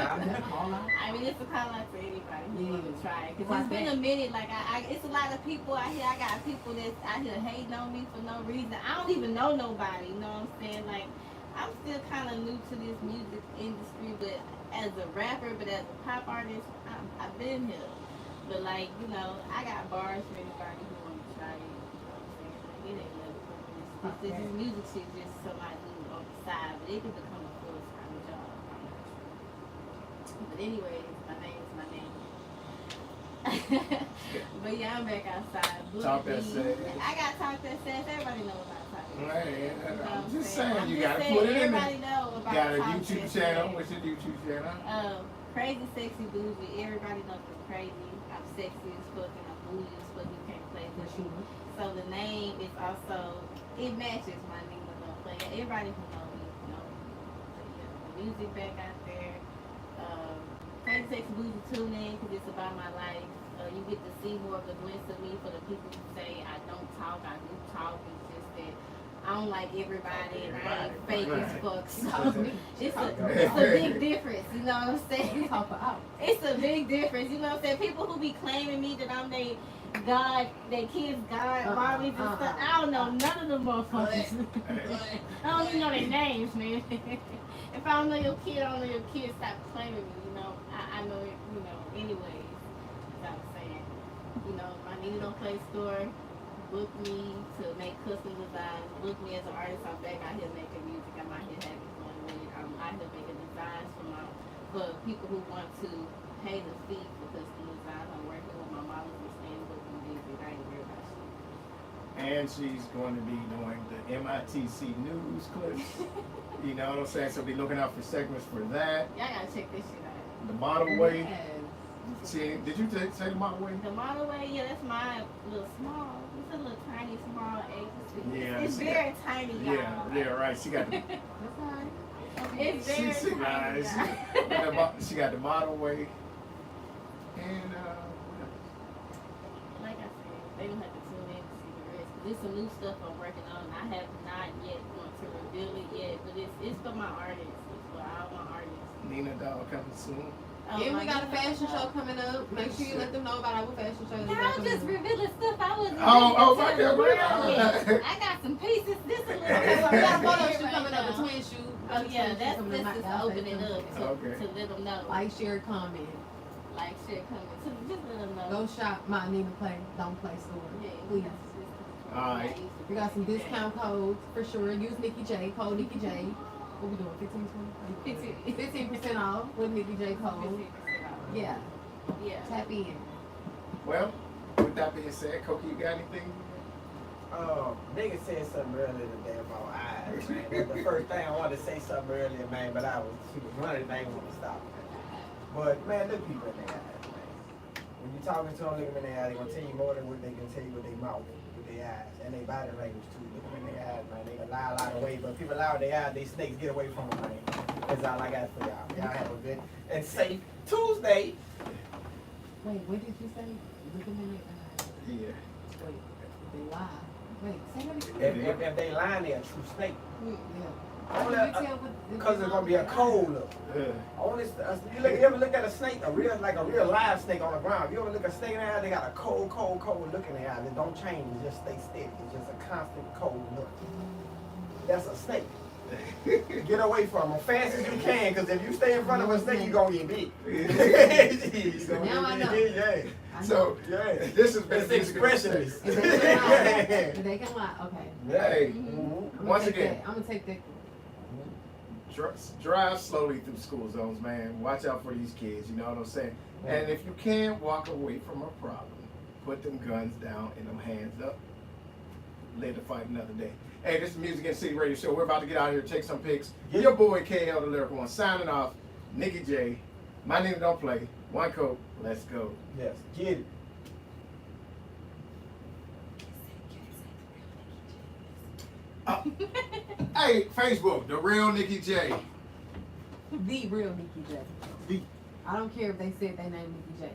I mean, it's a call out to anybody who wanna try it, cause it's been a minute. Like it's a lot of people out here. I got people that's out here hating on me for no reason. I don't even know nobody. You know what I'm saying? Like, I'm still kind of new to this music industry, but as a rapper, but as a pop artist, I've been here. But like, you know, I got bars for anybody who wants to try it. You know what I'm saying? Like, it ain't nothing. This music shit just somebody do on the side, but it can become a full-time job. But anyways, my name is my name. But yeah, I'm back outside. Talk that sass. I got talk that sass. Everybody knows about talk that sass. Right, I'm just saying. saying, I'm you just gotta saying, put it in everybody there. know about Got a talk YouTube that channel. sass. What's your YouTube channel? Crazy Sexy Bougie. Everybody knows I'm crazy. I'm sexy as fuck and I'm bougie as fuck. You can't play with me. So the name is also, it matches my Myninadontplay. Everybody who knows me knows me. But yeah, the music back out there. Crazy Sexy Bougie, tune in because it's about my life. You get to see more of the glimpse of me for the people who say I don't talk, I do talk. It's just that I don't like everybody and I ain't fake as fuck. So it's a big difference, you know what I'm saying? It's a big difference, you know what I'm saying? People who be claiming me that I'm they God, they kids God, mommies and stuff. I don't know none of them motherfuckers. I don't even know their names, man. If I don't know your kid, I don't know your kid. Stop claiming me, you know. I know it, you know, anyways. As I was saying, you know, my Myninadontplay store, book me to make custom designs, book me as an artist. I'm back out here making music. I'm out here having fun with it. I'm out here making designs for people who want to pay the fee for custom designs. I'm working with my models and staying booking music. I ain't worried about shit. And she's going to be doing the MITC news clips. You know what I'm saying? So be looking out for segments for that. Y'all gotta check this shit out. The model way. See, did you say the model way? The model way, yeah, that's my little small. It's a little tiny, small agency. Yeah, It's very tiny, y'all. Yeah, right. She got the. That's all right. It's very She tiny, got she got the model way. And like I said, they don't have to tune in to see the rest. 'Cause there's some new stuff I'm working on. I have not yet want to reveal it yet, but it's for my artists. It's for all my artists. Nina Doll coming soon. And we got a fashion show coming up. Make sure you let them know about our fashion show. I'm just revealing stuff I wasn't Oh, ready to my tell the God. world yet. I got some pieces. This a little Okay, so we got a photo right shoot coming up, now. a twin shoot. Oh yeah, that's this is to open it up Okay. to let them know. Like, share, comment. Like shit coming to just let them know. Go shop my Myninadontplay store, Yeah, please. Alright. We got some discount codes for sure. Use Nikki J, code Nikki J. What we doing? 15% off with Nikki J code. Yeah, Yeah. tap in. Well, with that being said, Cokie, you got anything? Nigga said something earlier today about eyes, man. That's the first thing I wanted to say something earlier, man, but she was running, they ain't want to stop. But man, look people in their eyes, man. When you talking to them, look them in their eyes, they gonna tell you more than what they can tell you with their mouth, with their eyes, and their body language too. Look them in their eyes, man. They can lie a lot of ways, but people lie with their eyes, they snakes, get away from them, man. That's all I got for y'all. Y'all have a good and safe Tuesday. Wait, what did you say? Looking in their eyes. Yeah. Wait, they lie. Wait, say that again. If they lying, they're a true snake. Yeah. Only How can you tell what? because it's gonna be a cold look. Only you ever look at a snake, a real live snake on the ground. You ever look at a snake in the eye, they got a cold look in their eye. It don't change. It just stay steady. It's just a constant cold look. That's a snake. Get away from them fast as you can, because if you stay in front of a snake, you're gonna get bit. Now I know. Yeah. So, Yeah. this has been It's expressionless. If they can lie, if they can lie, okay. Hey, Mhm. once again, I'm gonna take that. drive slowly through school zones, man. Watch out for these kids, you know what I'm saying? And if you can walk away from a problem, put them guns down and them hands up. Live to fight another day. Hey, this is Music in the City Radio Show. We're about to get out of here, take some pics. Your boy KL the Lyrical One signing off. Nikki J. My name don't play. One coat. Let's go. Yes. Get it. Hey, Facebook, the real Nikki J. The real Nikki J. The- I don't care if they said they name Nikki J.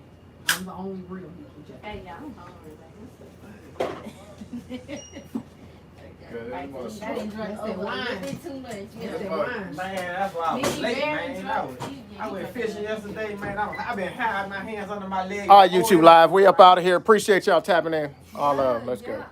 I'm the only real Nikki J. Hey, y'all, I'm hungry. Good, Like, that was I didn't drink That's over that a little wine. bit too much. That's Yeah. that wine. Man, that's why I was Me late, very man. drunk. I went fishing yesterday, man. I've been hiding my hands under my legs. All right, YouTube Live, we up out of here. Appreciate y'all tapping in. All love. Let's go. Yeah,